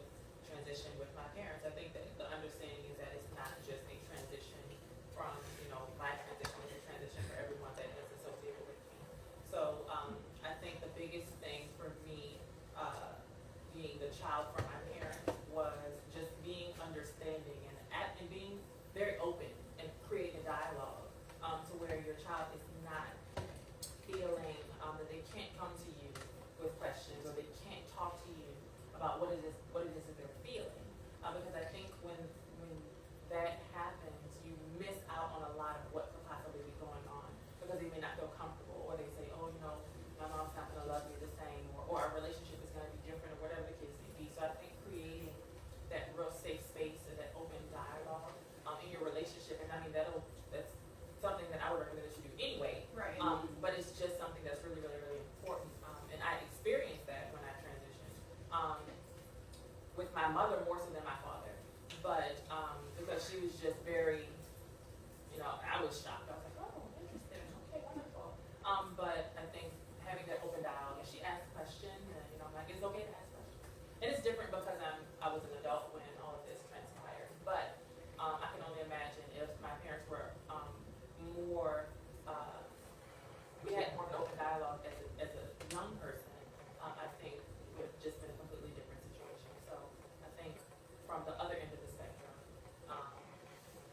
Speaker 3: transition with my parents, I think that the understanding is that it's not just a transition from, you know, my transition, it's a transition for everyone that is associated with me. So I think the biggest thing for me, being the child from my parents, was just being child is not feeling that they can't come to you with questions, or they can't talk to you about what it is that they're feeling. Because I think when that happens, you miss out on a lot of what could possibly be going on, because they may not feel comfortable, or they say, oh, you know, my mom's not going to love me the same, or our relationship is going to be different, or whatever the case may be. So I think creating that real safe space and that open dialogue in your relationship, and I mean that's something that I would recommend that you do anyway.
Speaker 12: Right.
Speaker 3: But it's just something that's really, really, really important. And I experienced that when I transitioned with my mother more so than my father, but because she was just very, you know, I was shocked. I was like, oh, interesting. Okay, wonderful. But I think having that open dialogue, and she asked a question, and you know, I'm like, it's okay to ask questions. And it's different because I was an adult when all of this transpired. But I can only imagine if my parents were more, we had more of an open dialogue as a young person, I think it would have just been a completely different situation. So I think from the other end of the spectrum,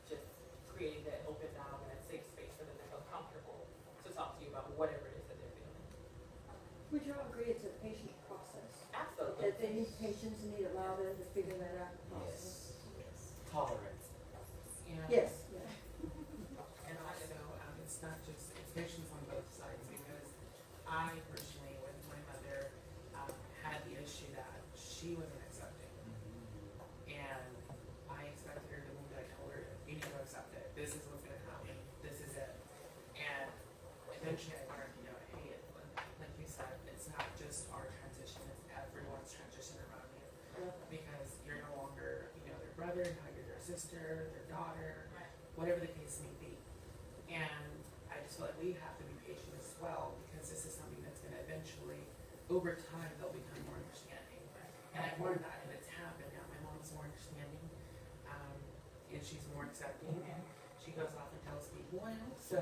Speaker 3: just creating that open dialogue and that safe space for them to feel comfortable to talk to you about whatever it is that they're feeling.
Speaker 6: Would you all agree it's a patient process?
Speaker 3: Absolutely.
Speaker 6: That they need patience and need to allow them to figure that out.
Speaker 8: Yes.
Speaker 1: Tolerance.
Speaker 5: And,
Speaker 6: Yes, yeah.
Speaker 5: and also, it's not just, it's patience on both sides, because I personally, with my mother, had the issue that she wasn't accepting. And I expected her to move, I told her, you need to accept it. This is what's gonna happen. This is it. And eventually I learned, you know, hey, like you said, it's not just our transition, it's everyone's transition around you. Because you're no longer, you know, their brother, now you're their sister, their daughter, whatever the case may be. And I just feel like we have to be patient as well, because this is something that's gonna eventually, over time, they'll become more understanding. And I've learned that, and it's happened now. My mom's more understanding, and she's more accepting, and she goes off and tells people, so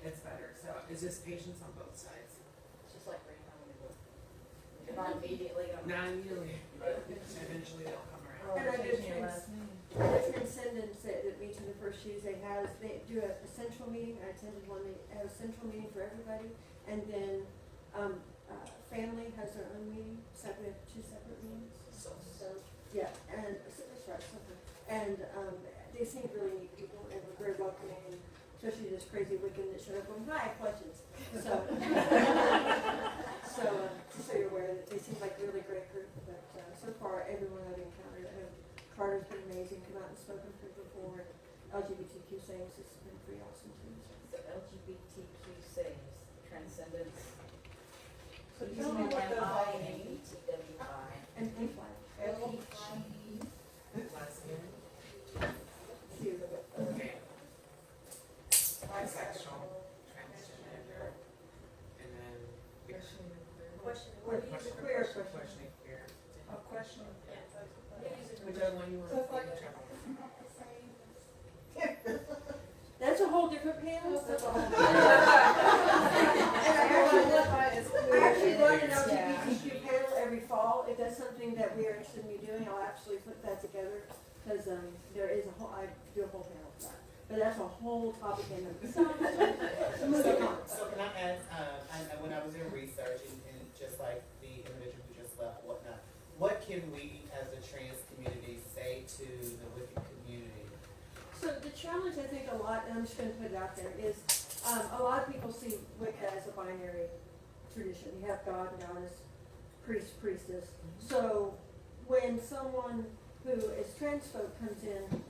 Speaker 5: it's better. So it's just patience on both sides.
Speaker 10: It's just like bringing home the book. Not immediately.
Speaker 5: Not immediately, but eventually they'll come around.
Speaker 6: And I did Transcendence that meets in the first Tuesday they do a central meeting. I attended one, they have a central meeting for everybody, and then family has their own meeting, separate, two separate meetings. So yeah, and that's right, something. And they seem really neat people and were very welcoming, and especially this crazy Wiccan that showed up going, hi, I have questions. So just so you're aware that they seem like a really great group, but so far everyone I've encountered, Carter's been amazing, come out and spoken for before. LGBTQ Saves has been pretty awesome too.
Speaker 10: So LGBTQ saves, transcendence.
Speaker 9: So tell me what those all mean.
Speaker 6: And pink flag.
Speaker 5: Lesbian,
Speaker 6: Cute.
Speaker 5: okay, bisexual, transgender, and then
Speaker 4: Question.
Speaker 6: Queer question.
Speaker 5: questioning queer.
Speaker 9: A question.
Speaker 5: Whichever one you want.
Speaker 9: So it's like-
Speaker 5: whichever one.
Speaker 6: That's a whole different panel. That's a whole different I actually run an LGBTQ panel every fall. If that's something that we are interested in me doing, I'll actually put that together, because there is a whole, I do a whole panel for that. But that's a whole topic in itself. Moving on.
Speaker 1: So can I ask, when I was in research, and just like the individual who just left, whatnot, what can we as a trans community say to the Wiccan community?
Speaker 6: So the challenge, I think, a lot, and I'm just going to put it out there, is a lot of people see Wicca as a binary tradition. You have God and goddess, priest, priestess. So when someone who is transphobe comes in,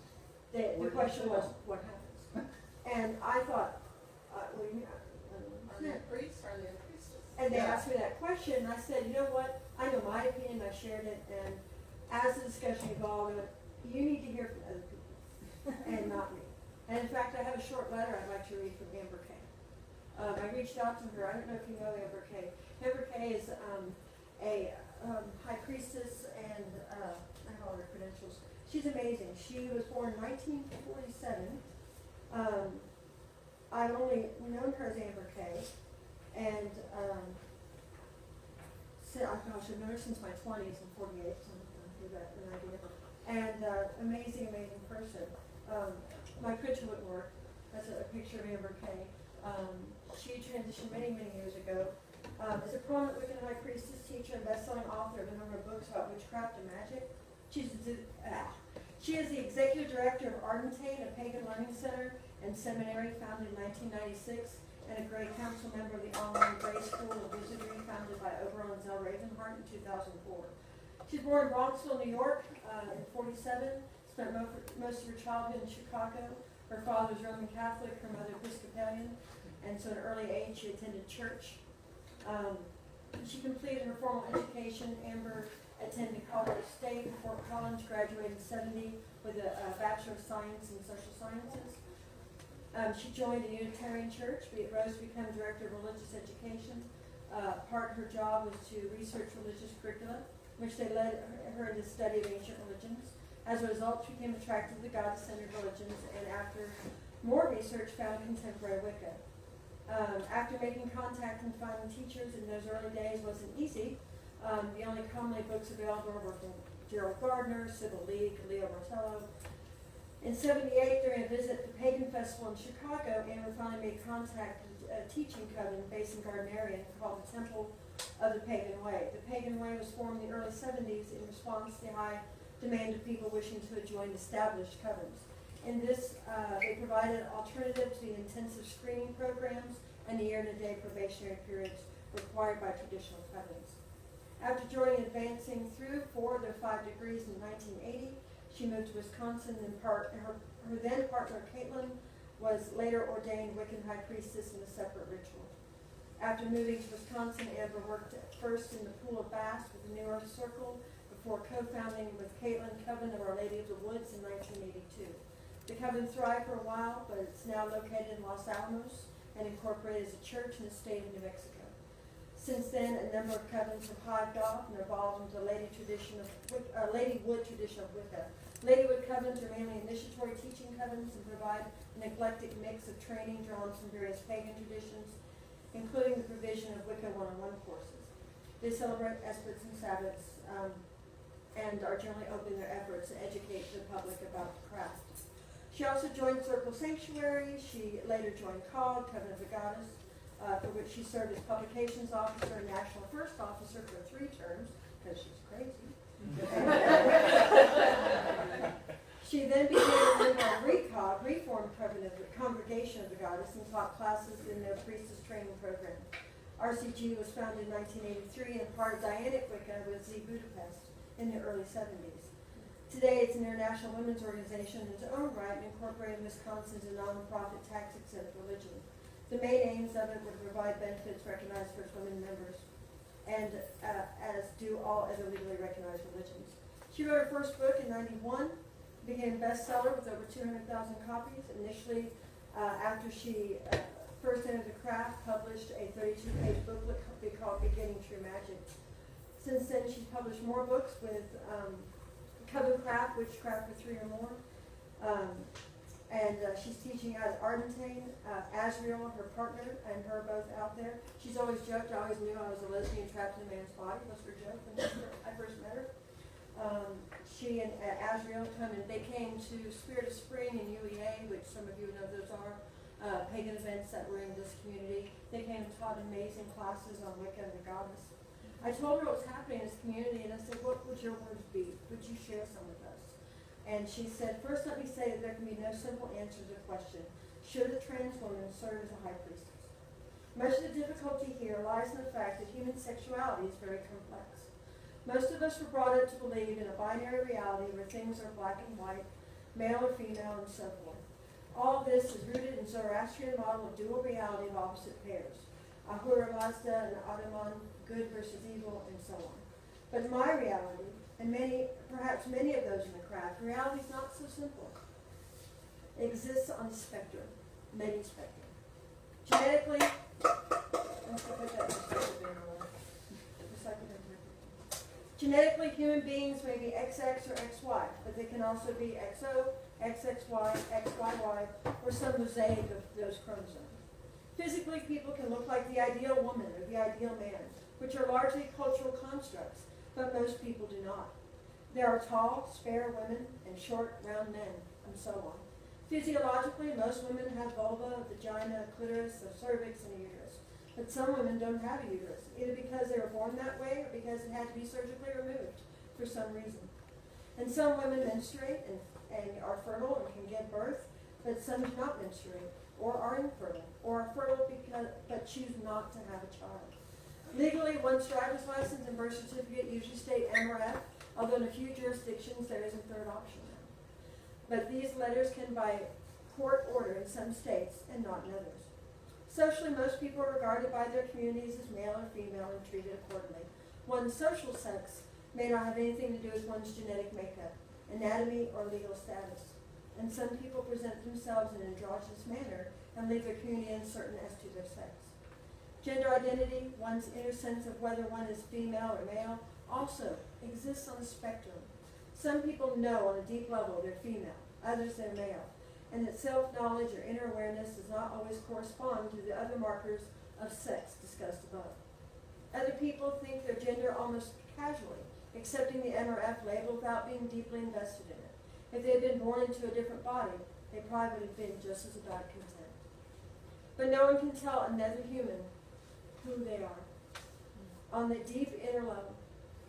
Speaker 6: the question was, what happens? And I thought, what do you mean?
Speaker 7: Are they a priest, or are they a priestess?
Speaker 6: And they asked me that question, and I said, you know what? I know my opinion, I shared it, and as the discussion evolved, I went, you need to hear from other people, and not me. And in fact, I have a short letter I'd like to read from Amber Kay. I reached out to her, I don't know if you know Amber Kay. Amber Kay is a high priestess, and I have all her credentials. She's amazing. She was born in 1947. I've only known her as Amber Kay, and I've known her since my 20s. I'm 48, so I'll give that an idea. And amazing, amazing person. My picture wouldn't work. That's a picture of Amber Kay. She transitioned many, many years ago. Is a prominent Wiccan high priestess, teacher, and best-selling author of a number of books about witchcraft and magic. She is the executive director of Ardentain, a pagan learning center and seminary founded in 1996, and a Grey Council member of the online Grey School of Wizardry founded by Oberon and Zell Ravenheart in 2004. She was born in Bronxville, New York in 47, spent most of her childhood in Chicago. Her father was Roman Catholic, her mother Episcopalian, and so at an early age she attended church. She completed her formal education. Amber attended Colorado State and Fort Collins, graduated in 70 with a Bachelor of Science in Social Sciences. She joined the Unitarian Church, rose to become Director of Religious Education. Part of her job was to research religious curricula, which they led her into the study of ancient religions. As a result, she became attracted to the goddess-centered religions, and after more research, found contemporary Wicca. After making contact and finding teachers in those early days wasn't easy, the only commonly books available were from Gerald Gardner, Sybil Leek, Leo Martello. In 78, during a visit to the Pagan Festival in Chicago, Amber finally made contact with a teaching coven based in Gardnerian called the Temple of the Pagan Way. The Pagan Way was formed in the early 70s in response to the high demand of people wishing to join established covens. In this, they provided an alternative to the intensive screening programs and the year-and-a-day probationary periods required by traditional covens. After joining and advancing through 4 of their 5 degrees in 1980, she moved to Wisconsin, and her then partner, Caitlin, was later ordained Wiccan high priestess in a separate ritual. After moving to Wisconsin, Amber worked at first in the Pool of Bass with the New Earth Circle before co-founding with Caitlin Coven of Our Lady of the Woods in 1982. The coven thrived for a while, but it's now located in Los Alamos and incorporated as a church in the state of New Mexico. Since then, a number of covens have hived off and evolved into the Ladywood tradition of Wicca. Ladywood covens are mainly initiatory teaching covens and provide an eclectic mix of training drawn from various pagan traditions, including the provision of Wicca 101 courses. They celebrate Esbats and Sabbats and are generally open their efforts to educate the public about the craft. She also joined Circle Sanctuary. She later joined COG, Coven of the Goddess, for which she served as publications officer and national first officer for 3 terms, because she's crazy. She then became a member of RECOG, Reformed Covenant Congregation of the Goddess, and taught classes in their priestess training program. RCG was founded in 1983 and part of Dianic Wicca with Z Budapest in the early 70s. Today, it's an international women's organization in its own right and incorporated Wisconsin as a non-profit tax-exempt religion. The main aims of it were to provide benefits recognized for its women members, and as do all other legally recognized religions. She wrote her first book in 91, became a bestseller with over 200,000 copies. Initially, after she first entered the craft, published a 32-page booklet called Beginning True Magic. Since then, she's published more books with Coven Craft, Witchcraft for 3 or more. And she's teaching out at Ardentain. Asriel, her partner, and her both out there. She's always joked, I always knew I was a lesbian trapped in a man's body. That's her joke when I first met her. She and Asriel they came to Spirit of Spring in UEA, which some of you know those are, pagan events that were in this community. They came and taught amazing classes on Wicca and the Goddess. I told her what was happening in this community, and I said, what would your words be? Would you share some with us? And she said, first let me say that there can be no simple answer to the question, should a trans woman serve as a high priestess? Much of the difficulty here lies in the fact that human sexuality is very complex. Most of us were brought up to believe in a binary reality where things are black and white, male or female, and so forth. All this is rooted in Zoroastrian model of dual reality of opposite pairs, Ahura Mazda and Ataman, good versus evil, and so on. But in my reality, and perhaps many of those in the craft, reality is not so simple. It exists on a spectrum, many spectrum. Genetically, genetically, human beings may be XX or XY, but they can also be XO, XXY, XYY, or some mosaic of those chromosomes. Physically, people can look like the ideal woman or the ideal man, which are largely cultural constructs, but most people do not. There are tall, spare women and short, round men, and so on. Physiologically, most women have vulva, vagina, clitoris, a cervix, and a uterus. But some women don't have a uterus, either because they were born that way or because it had to be surgically removed for some reason. And some women menstruate and are fertile and can give birth, but some do not menstruate or are infertile or are fertile but choose not to have a child. Legally, one's driver's license and birth certificate usually state MRF, although in a few jurisdictions there is a third option now. But these letters can by court order in some states and not in others. Socially, most people are regarded by their communities as male or female and treated accordingly. One's social sex may not have anything to do with one's genetic makeup, anatomy, or legal status. And some people present themselves in an androgynous manner and leave their community uncertain as to their sex. Gender identity, one's inner sense of whether one is female or male, also exists on a spectrum. Some people know on a deep level they're female, others they're male, and that self-knowledge or inner awareness does not always correspond to the other markers of sex discussed above. Other people think their gender almost casually, accepting the MRF label without being deeply invested in it. If they had been born into a different body, they probably would have been just as about content. But no one can tell another human who they are on the deep inner level.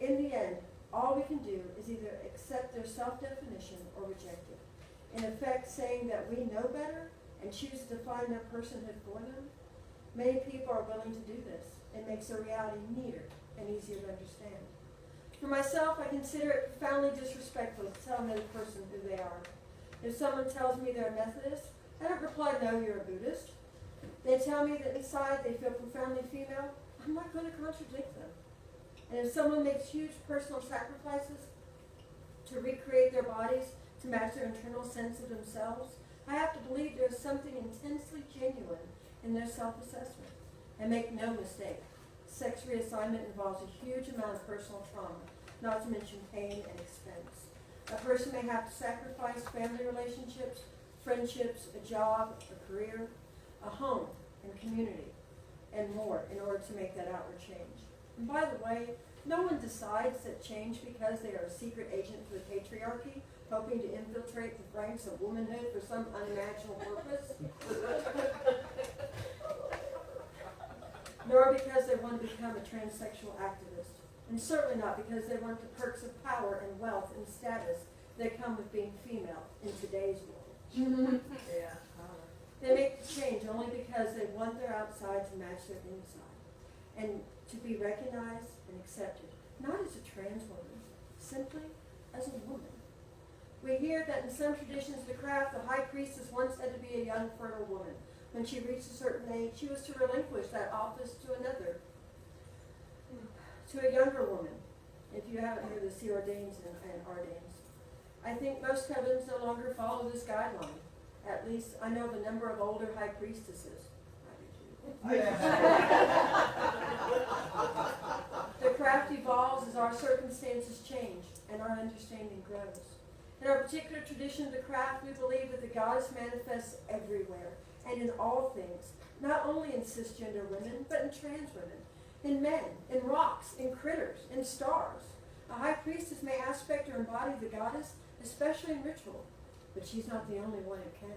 Speaker 6: In the end, all we can do is either accept their self-definition or reject it. In effect, saying that we know better and choose to define their personhood for them. Many people are willing to do this. It makes their reality neater and easier to understand. For myself, I consider it profoundly disrespectful to tell another person who they are. If someone tells me they're a Methodist, I don't reply, no, you're a Buddhist. They tell me that inside they feel profoundly female, I'm not going to contradict them. And if someone makes huge personal sacrifices to recreate their bodies to match their internal sense of themselves, I have to believe there is something intensely genuine in their self-assessment. And make no mistake, sex reassignment involves a huge amount of personal trauma, not to mention pain and expense. A person may have to sacrifice family relationships, friendships, a job, a career, a home and community, and more in order to make that outward change. And by the way, no one decides that change because they are a secret agent for the patriarchy, hoping to infiltrate the ranks of womanhood for some unimaginable purpose. Nor because they want to become a transsexual activist. And certainly not because they want the perks of power and wealth and status that come with being female in today's world.
Speaker 5: Yeah.
Speaker 6: They make the change only because they want their outside to match their inside. And to be recognized and accepted, not as a trans woman, simply as a woman. We hear that in some traditions of the craft, the high priestess once had to be a young, fertile woman. When she reached a certain age, she was to relinquish that office to another, to a younger woman. If you haven't heard of the ordains and ordains. I think most heavens no longer follow this guideline. At least I know the number of older high priestesses. I do too. The craft evolves as our circumstances change and our understanding grows. In our particular tradition of the craft, we believe that the goddess manifests everywhere and in all things, not only in cisgender women, but in trans women, in men, in rocks, in critters, in stars. A high priestess may aspect or embody the goddess, especially in ritual, but she's not the only one who can.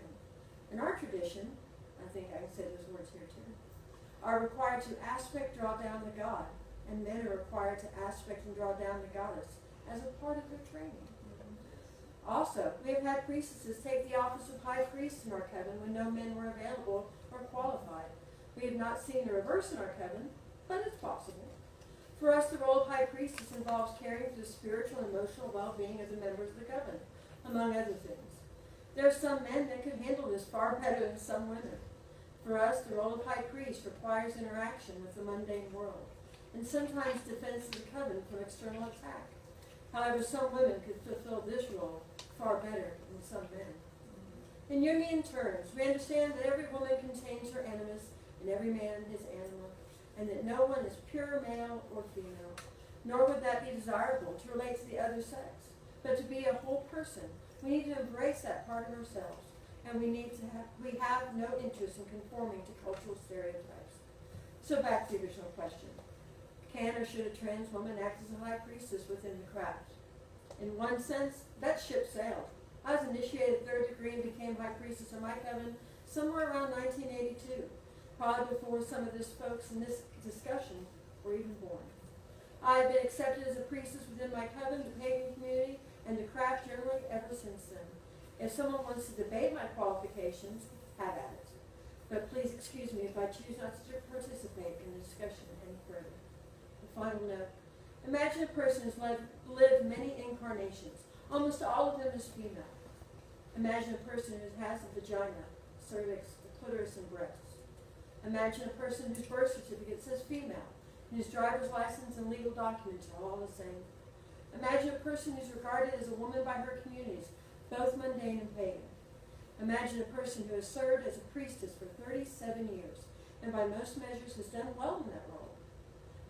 Speaker 6: In our tradition, I think I can say those words here too, are required to aspect, draw down the god, and men are required to aspect and draw down the goddess as a part of their training. Also, we have had priestesses take the office of high priest in our coven when no men were available or qualified. We have not seen the reverse in our coven, but it's possible. For us, the role of high priestess involves caring for the spiritual and emotional well-being of the members of the coven, among other things. There are some men that could handle this far better than some women. For us, the role of high priest requires interaction with the mundane world, and sometimes defense of the coven from external attack. However, some women could fulfill this role far better than some men. In Jungian terms, we understand that every woman contains her animus and every man his animal, and that no one is pure male or female, nor would that be desirable to relate to the other sex. But to be a whole person, we need to embrace that part of ourselves, and we have no interest in conforming to cultural stereotypes. So back to the original question. Can or should a trans woman act as a high priestess within the craft? In one sense, that ship sailed. I was initiated third degree and became high priestess of my coven somewhere around 1982, probably before some of these folks in this discussion were even born. I have been accepted as a priestess within my coven, the pagan community, and the craft generally ever since then. If someone wants to debate my qualifications, have at it. But please excuse me if I choose not to participate in the discussion any further. The final note. Imagine a person who's lived many incarnations. Almost all of them is female. Imagine a person who has a vagina, cervix, the clitoris, and breasts. Imagine a person whose birth certificate says female, and whose driver's license and legal documents are all the same. Imagine a person who's regarded as a woman by her communities, both mundane and pagan. Imagine a person who has served as a priestess for 37 years, and by most measures has done well in that role.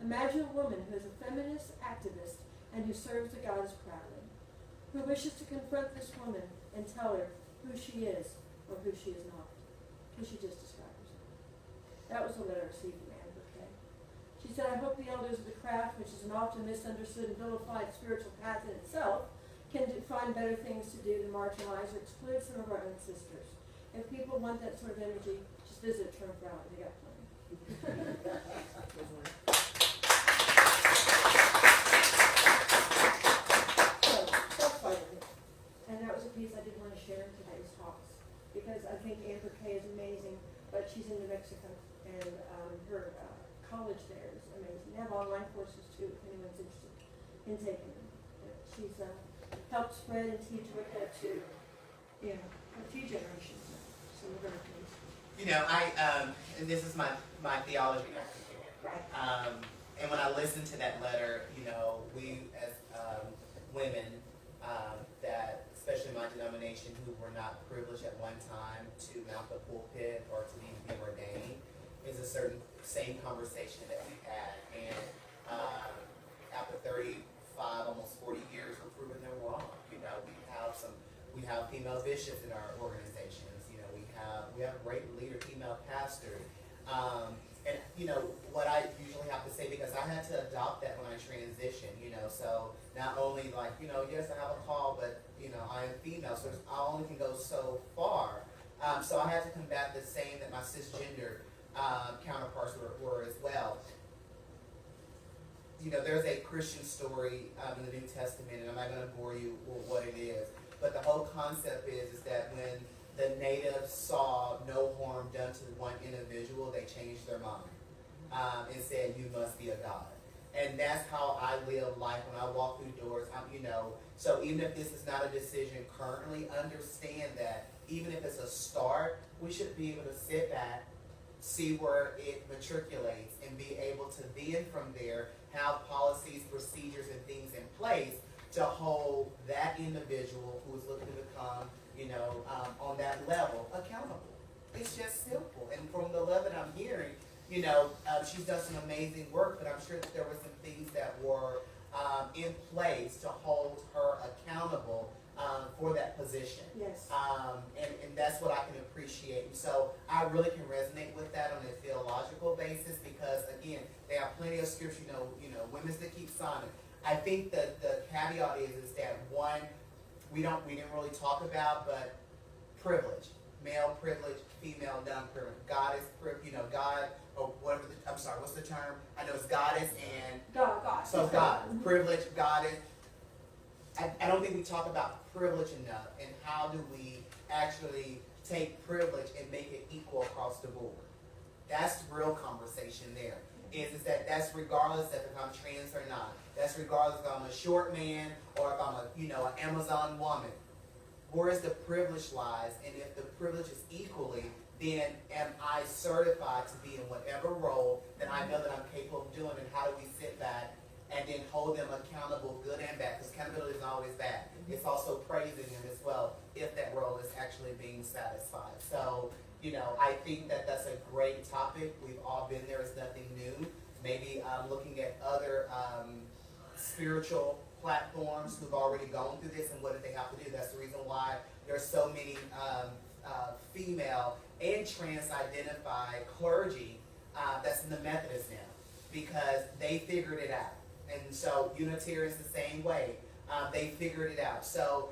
Speaker 6: Imagine a woman who is a feminist activist and who serves the goddess proudly, who wishes to confront this woman and tell her who she is or who she is not, who she just described herself. That was the letter I received from Anne Bouquet. She said, I hope the elders of the craft, which is an often misunderstood and vilified spiritual path in itself, can find better things to do than marginalize or exclude some of our own sisters. If people want that sort of energy, just visit Trump Valley. They got plenty. So, that's why we're here. And that was a piece I did want to share in today's talks, because I think Anne Bouquet is amazing, but she's in New Mexico, and her college there is amazing. They have online courses too, if anyone's interested in taking them. She's helped spread and teach with that to, a few generations now. So we're very pleased.
Speaker 1: You know, and this is my theology. And when I listened to that letter, we as women, that especially my denomination, who were not privileged at one time to mount the pulpit or to even be ordained, is a certain same conversation that we had. And after 35, almost 40 years, we're proving them wrong. We have female bishops in our organizations. We have a great leader, female pastors. And what I usually have to say, because I had to adopt that when I transitioned, so not only yes, I have a call, but I am female, so I only can go so far. So I had to combat the same that my cisgender counterparts were as well. There's a Christian story in the New Testament, and I'm not going to bore you with what it is, but the whole concept is that when the natives saw no harm done to one individual, they changed their mind and said, you must be a god. And that's how I live life when I walk through doors. So even if this is not a decision currently, understand that even if it's a start, we should be able to sit back, see where it matriculates, and be able to then from there have policies, procedures, and things in place to hold that individual who is looking to become, on that level, accountable. It's just simple. And from the level that I'm hearing, she's done some amazing work, but I'm sure that there were some things that were in place to hold her accountable for that position.
Speaker 6: Yes.
Speaker 1: And that's what I can appreciate. And so I really can resonate with that on a theological basis, because again, there are plenty of scripture, women's that keep silent. I think that the caveat is that one, we didn't really talk about, but privilege, male privilege, female non-privilege, goddess, God, or whatever. What's the term? I know it's goddess and
Speaker 6: God.
Speaker 1: So God, privilege, goddess. I don't think we talk about privilege enough, and how do we actually take privilege and make it equal across the board. That's the real conversation there. Is that that's regardless if I'm trans or not. That's regardless if I'm a short man or if I'm an Amazon woman. Where is the privilege lies, and if the privilege is equally, then am I certified to be in whatever role that I know that I'm capable of doing, and how do we sit back and then hold them accountable, good and bad, because accountability is always bad. It's also praising them as well, if that role is actually being satisfied. So, I think that that's a great topic. We've all been there. It's nothing new. Maybe looking at other spiritual platforms who've already gone through this, and what did they have to do. That's the reason why there's so many female and trans-identified clergy that's in the Methodist now, because they figured it out. And so Unitarians the same way. They figured it out. So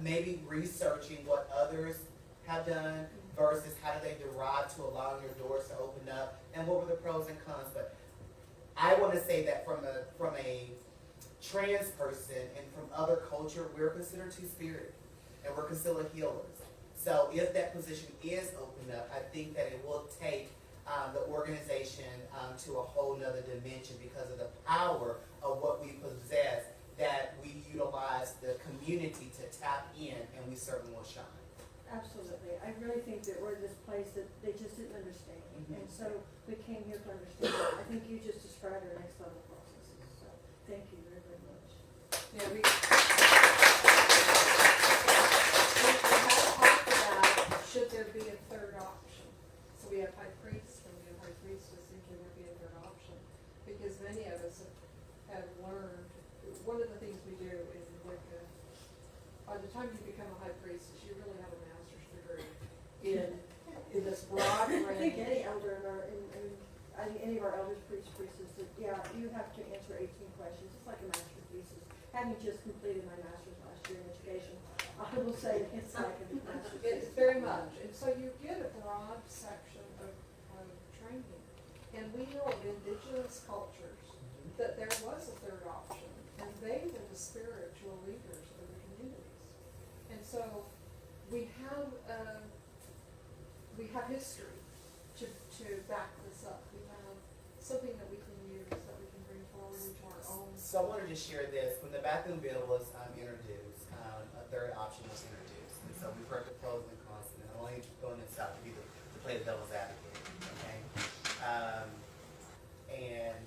Speaker 1: maybe researching what others have done versus how do they derive to allowing your doors to open up, and what were the pros and cons. But I want to say that from a trans person and from other culture, we're considered two-spirit, and we're considered healers. So if that position is opened up, I think that it will take the organization to a whole nother dimension because of the power of what we possess, that we utilize the community to tap in, and we certainly will shine.
Speaker 6: Absolutely. I really think that we're this place that they just didn't understand.
Speaker 1: Mhm.
Speaker 6: And so we came here to understand it. I think you just described our next level processes. So thank you very, very much.
Speaker 7: Yeah, we have talked about, should there be a third option? So we have high priests, and we have high priestess, and can there be a third option? Because many of us have learned, one of the things we do is in Wicca, by the time you become a high priestess, you really have a master's degree in this broad
Speaker 6: I think
Speaker 7: range.
Speaker 6: any elder I think any of our elders, priests, priestesses, that, yeah, you have to answer 18 questions. It's like a master's thesis. Having just completed my master's last year in education, I will say that it's like a master's thesis.
Speaker 7: It's very much, and so you get a broad section of training. And we know of indigenous cultures that there was a third option, and they were the spiritual leaders of the communities. And so we have history to back this up. We have something that we can use, that we can bring forward into our own.
Speaker 1: So I wanted to share this. When the bathroom bill was introduced, a third option was introduced. And so we've heard the pros and cons, and I'm only going this out to play the devil's advocate, okay? And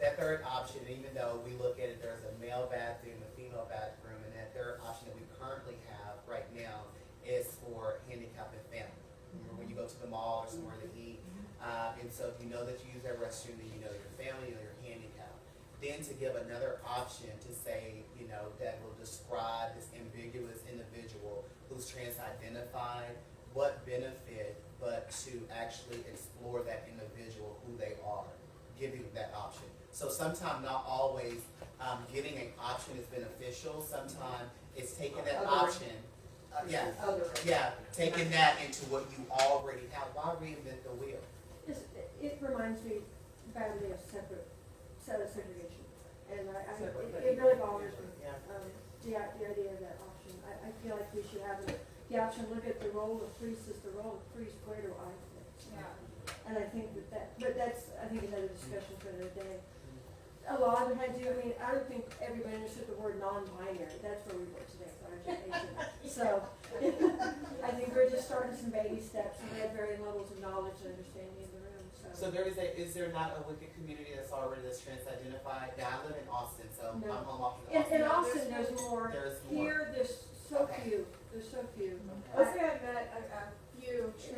Speaker 1: that third option, even though we look at it, there's a male bathroom, a female bathroom, and that third option that we currently have right now is for handicapped and family. Remember when you go to the mall or somewhere to eat, and so if you know that you use that restroom, then you know your family, you know your handicapped. Then to give another option to say, you know, that will describe this ambiguous individual who's trans-identified, what benefit but to actually explore that individual, who they are, giving that option. So sometimes not always getting an option is beneficial. Sometimes it's taking that option, taking that into what you already have. Why reinvent the wheel?
Speaker 6: It reminds me badly of segregation. And it really bothers me, the idea of that option. I feel like we should have the option, look at the role of priest as the role of priest, where do I fit? And I think but that's, I think another discussion for another day. A lot of it had to do, I don't think everybody understood the word non-binary. That's where we were today for our education. So, I think we're just starting some baby steps, and we have varying levels of knowledge and understanding in the room,
Speaker 1: So is there not a wicked community that's already trans-identified? Now I live in Austin, so
Speaker 6: No.
Speaker 1: I'm home often in Austin.
Speaker 6: In Austin, there's more.
Speaker 1: There's more.
Speaker 6: Here, there's so
Speaker 1: Okay.
Speaker 6: few. There's so few.
Speaker 12: Let's say I've met a few
Speaker 6: few.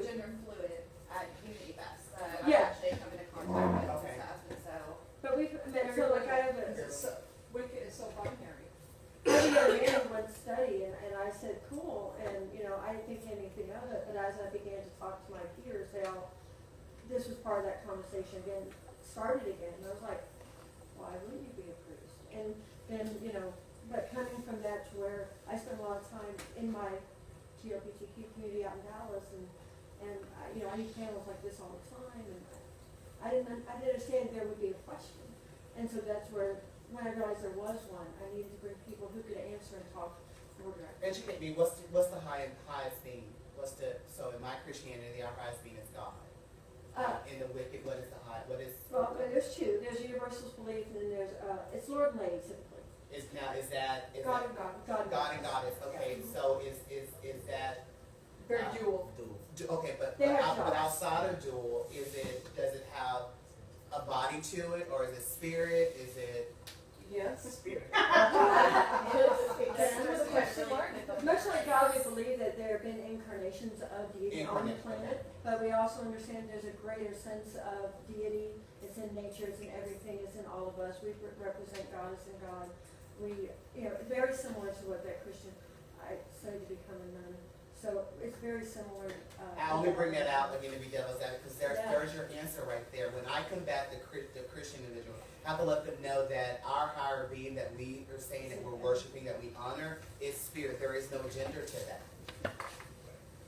Speaker 12: gender fluid at Unity Fest.
Speaker 6: Yeah.
Speaker 12: I've actually come into contact with
Speaker 1: Okay.
Speaker 12: and stuff, and so.
Speaker 6: But we've met, so like I have
Speaker 7: Wicca is so binary.
Speaker 6: I had one study, and I said, cool, and, I didn't think anything of it, but as I began to talk to my peers, this was part of that conversation started again, and I was like, why wouldn't you be a priest? And then, but coming from that to where I spend a lot of time in my GLBTQ community out in Dallas, and I need panels like this all the time, and I didn't understand there would be a question. And so that's where, when I realized there was one, I needed to bring people who could answer and talk more directly.
Speaker 1: Educate me. What's the highest being? So in my Christianity, our highest being is God. In the wicked, what is the high? What is?
Speaker 6: Well, there's two. There's universalist belief, and then there's it's Lord and Lady typically.
Speaker 1: Is
Speaker 6: God and God.
Speaker 1: God and Goddess? Okay, so is that
Speaker 7: Very dual.
Speaker 1: okay? But
Speaker 6: They have
Speaker 1: but
Speaker 6: jobs.
Speaker 1: outside of dual, does it have a body to it, or is it spirit? Is it
Speaker 7: Yes.
Speaker 1: spirit?
Speaker 6: Much like God, we believe that there have been incarnations of deity on the planet, but we also understand there's a greater sense of deity. It's in nature, it's in everything, it's in all of us. We represent Goddess and God. We, very similar to what that Christian, I studied to become a nun. So it's very similar.
Speaker 1: I only bring that out again to be devil's advocate, because there's
Speaker 6: Yeah.
Speaker 1: your answer right there. When I combat the Christian individual, have to let them know that our higher being that we are saying that we're worshiping, that we honor, is spirit. There is no gender to that.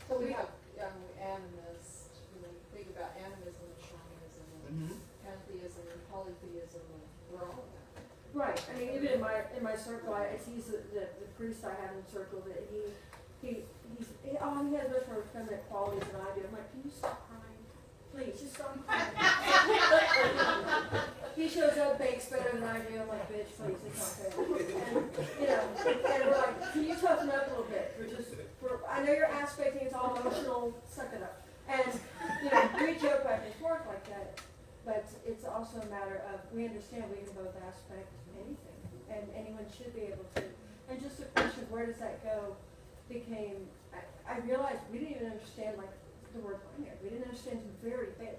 Speaker 7: So we have, animist, when we think about animism and shamanism and pantheism and polytheism, and we're all of that.
Speaker 6: Right, I mean, even in my circle, I see the priest I have in the circle, that he has much more feminine qualities than I do. I'm like, can you stop crying? Please, just stop crying. He shows up, bakes better than I do. I'm like, bitch, please, it's not fair. And we're like, can you toughen up a little bit? I know you're aspecting, it's all emotional, suck it up. And, we joke back and forth like that, but it's also a matter of, we understand we can both aspect anything, and anyone should be able to. And just a question of where does that go became, I realized we didn't even understand like the word binary. We didn't understand the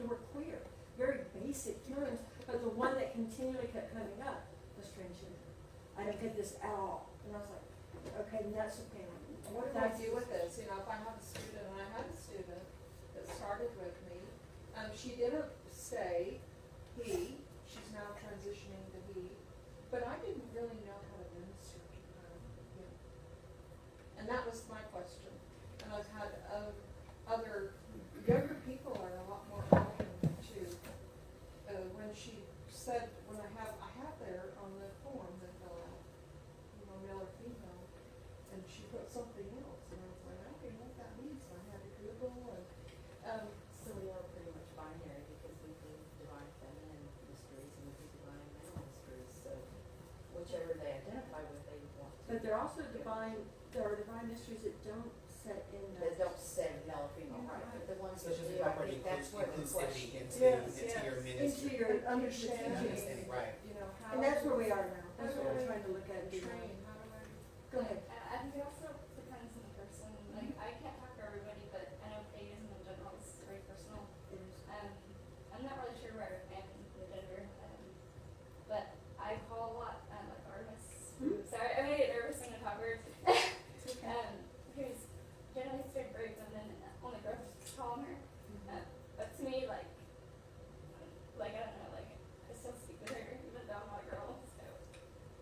Speaker 6: word queer, very basic terms, but the one that continually kept coming up was transgender. I don't get this at all. And I was like, okay, and that's okay.
Speaker 7: What do I do with this? If I have a student, and I had a student that started with me, she didn't say he, she's now transitioning to he, but I didn't really know how to minister to her. And that was my question. And I've had other younger people are a lot more open to, when she said, when I have there on the form that fell out, male or female, and she put something else, and I was like, I don't know what that means, so I had to Google, and,
Speaker 10: So we are pretty much binary because we do divine feminine mysteries and we do divine male mysteries, so whichever they identify with, they want to.
Speaker 6: But there are divine mysteries that don't set in
Speaker 10: They don't say male or female, right, but the ones
Speaker 1: So
Speaker 10: that
Speaker 1: it's just
Speaker 10: do, I
Speaker 1: incorporating
Speaker 10: think that's where the
Speaker 1: inclusivity
Speaker 10: question.
Speaker 1: into your
Speaker 6: into
Speaker 1: ministry.
Speaker 6: your
Speaker 7: understanding,
Speaker 6: understanding.
Speaker 1: Right.
Speaker 7: how.
Speaker 6: And that's where we are now. That's
Speaker 7: how
Speaker 6: what
Speaker 7: do
Speaker 6: we're
Speaker 7: I
Speaker 6: trying to look at and do.
Speaker 7: Train, how do I?
Speaker 6: Go ahead.
Speaker 4: I think it also depends on the person. Like, I can't talk for everybody, but I know theism in general is very personal. I'm not really sure where I am in the gender, but I call a lot, like Artemis. Sorry, I made it nervous when I talk words. Who's generally very brave, and then only girls call her. But to me, like I don't know, like I still speak with her, even though I'm not a girl. So,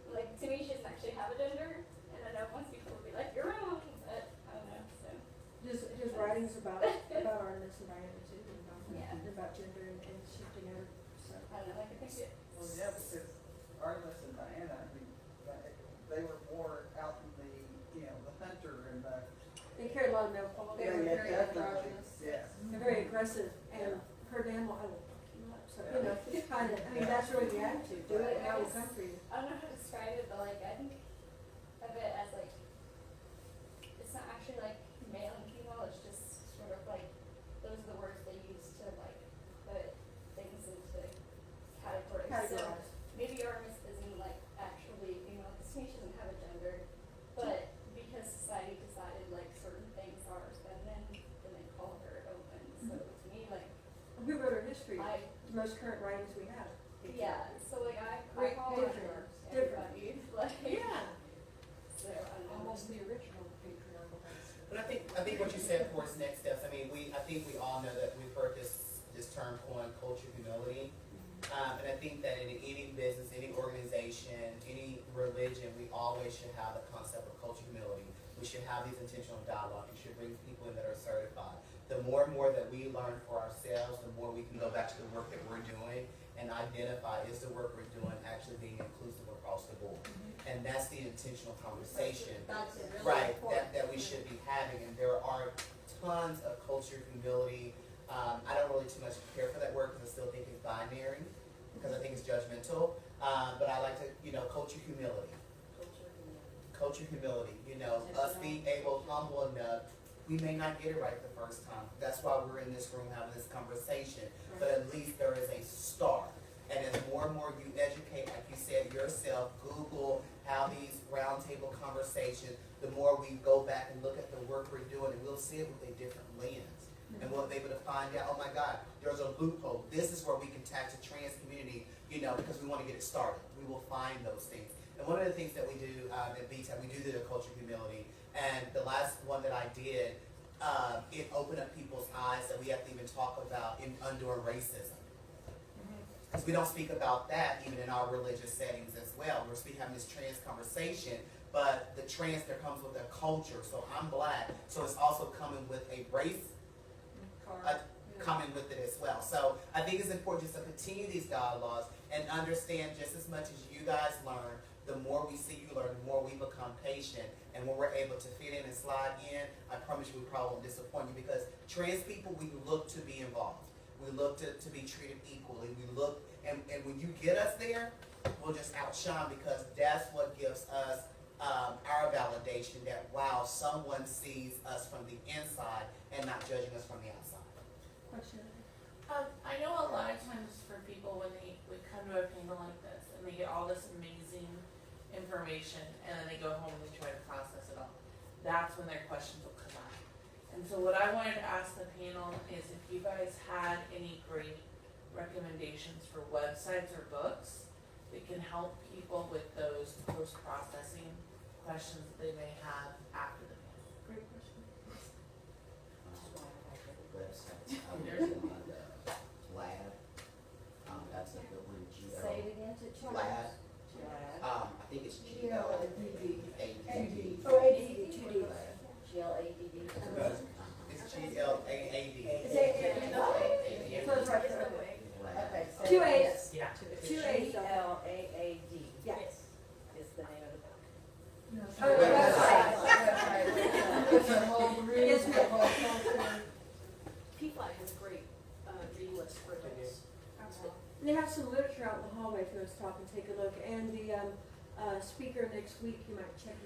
Speaker 4: like to me, she doesn't actually have a gender, and I know once people will be like, "You're wrong," but I don't know. So
Speaker 6: His writings about Artemis and Diana too, about gender and shifting over. So
Speaker 4: I don't know, like I think it.
Speaker 9: Well, yeah, because Artemis and Diana, I mean, they were more out in the, the hunter and the.
Speaker 6: they carry a lot of male qualities.
Speaker 7: They were very
Speaker 9: definitely,
Speaker 7: androgynous.
Speaker 9: yes.
Speaker 6: They're very aggressive, and her animal, I will fuck you up. So kind of. I mean, that's really the attitude. Do it, and I will come for you.
Speaker 4: I don't know how to describe it, but like I think of it as like it's not actually like male and female. It's just sort of like those are the words they use to like put things into categories.
Speaker 6: Categorize.
Speaker 4: So maybe Artemis isn't like actually female because to me she doesn't have a gender, but because society decided like certain things are feminine, then they call her open. So to me, like
Speaker 6: We wrote her history.
Speaker 4: I
Speaker 6: The most current writings we have.
Speaker 4: yeah. So like I
Speaker 6: Great
Speaker 4: call
Speaker 6: patriarchs.
Speaker 4: her everybody. Like
Speaker 6: Yeah.
Speaker 4: so I don't know.
Speaker 7: Almost the original patriarchal history.
Speaker 1: But I think what you said for us next steps. I mean, I think we all know that we've heard this term coined culture humility, and I think that in any business, any organization, any religion, we always should have the concept of culture humility. We should have these intentional dialogue. We should bring people in that are certified. The more and more that we learn for ourselves, the more we can go back to the work that we're doing and identify is the work we're doing actually being inclusive across the board. And that's the intentional conversation.
Speaker 7: That's really
Speaker 1: Right,
Speaker 7: important.
Speaker 1: that we should be having, and there are tons of culture humility. I don't really too much care for that word because I still think it's binary, because I think it's judgmental. But I like to, culture humility. Culture humility. Us being able, humble enough. We may not get it right the first time. That's why we're in this room having this conversation. But at least there is a start. And as more and more you educate, like you said yourself, Google, have these roundtable conversations, the more we go back and look at the work we're doing, and we'll see it with a different lens. And we'll be able to find out, oh my God, there's a loophole. This is where we can tax the trans community, because we want to get it started. We will find those things. And one of the things that we do at BTAC, we do the culture humility. And the last one that I did, it opened up people's eyes that we have to even talk about undoing racism. because we don't speak about that even in our religious settings as well. We're having this trans conversation, but the trans there comes with a culture. So I'm black, so it's also coming with a race coming with it as well. So I think it's important just to continue these dialogues and understand just as much as you guys learn, the more we see you learn, the more we become patient. And when we're able to fit in and slide in, I promise you we probably won't disappoint you, because trans people, we look to be involved. We look to be treated equally. We look, and when you get us there, we'll just outshine, because that's what gives us our validation that, wow, someone sees us from the inside and not judging us from the outside.
Speaker 6: Question.
Speaker 5: I know a lot of times for people when they would come to a panel like this and they get all this amazing information and then they go home and they try to process it all, that's when their questions will come up. And so what I wanted to ask the panel is if you guys had any great recommendations for websites or books that can help people with those post-processing questions that they may have after the panel.
Speaker 6: Great question.
Speaker 8: Websites out there on the lab. That's a good one.
Speaker 10: Say it again,
Speaker 8: Lab. I think it's G-L-A-D-D.
Speaker 6: Oh, ADD, 2D.
Speaker 10: GLADD.
Speaker 1: It's G-L-A-A-D.
Speaker 6: So it's right there.
Speaker 10: Okay, so.
Speaker 6: Two A's.
Speaker 5: Yeah.
Speaker 6: Two A's.
Speaker 10: GLAAD.
Speaker 6: Yes.
Speaker 10: Is the name of the book.
Speaker 7: No,
Speaker 6: Oh, the
Speaker 7: website. It's a whole group,
Speaker 6: Yes,
Speaker 7: the
Speaker 6: ma'am.
Speaker 7: whole culture.
Speaker 11: PFLAG is a great read list for adults.
Speaker 6: And they have some literature out in the hallway if you want to stop and take a look. And the speaker next week, you might check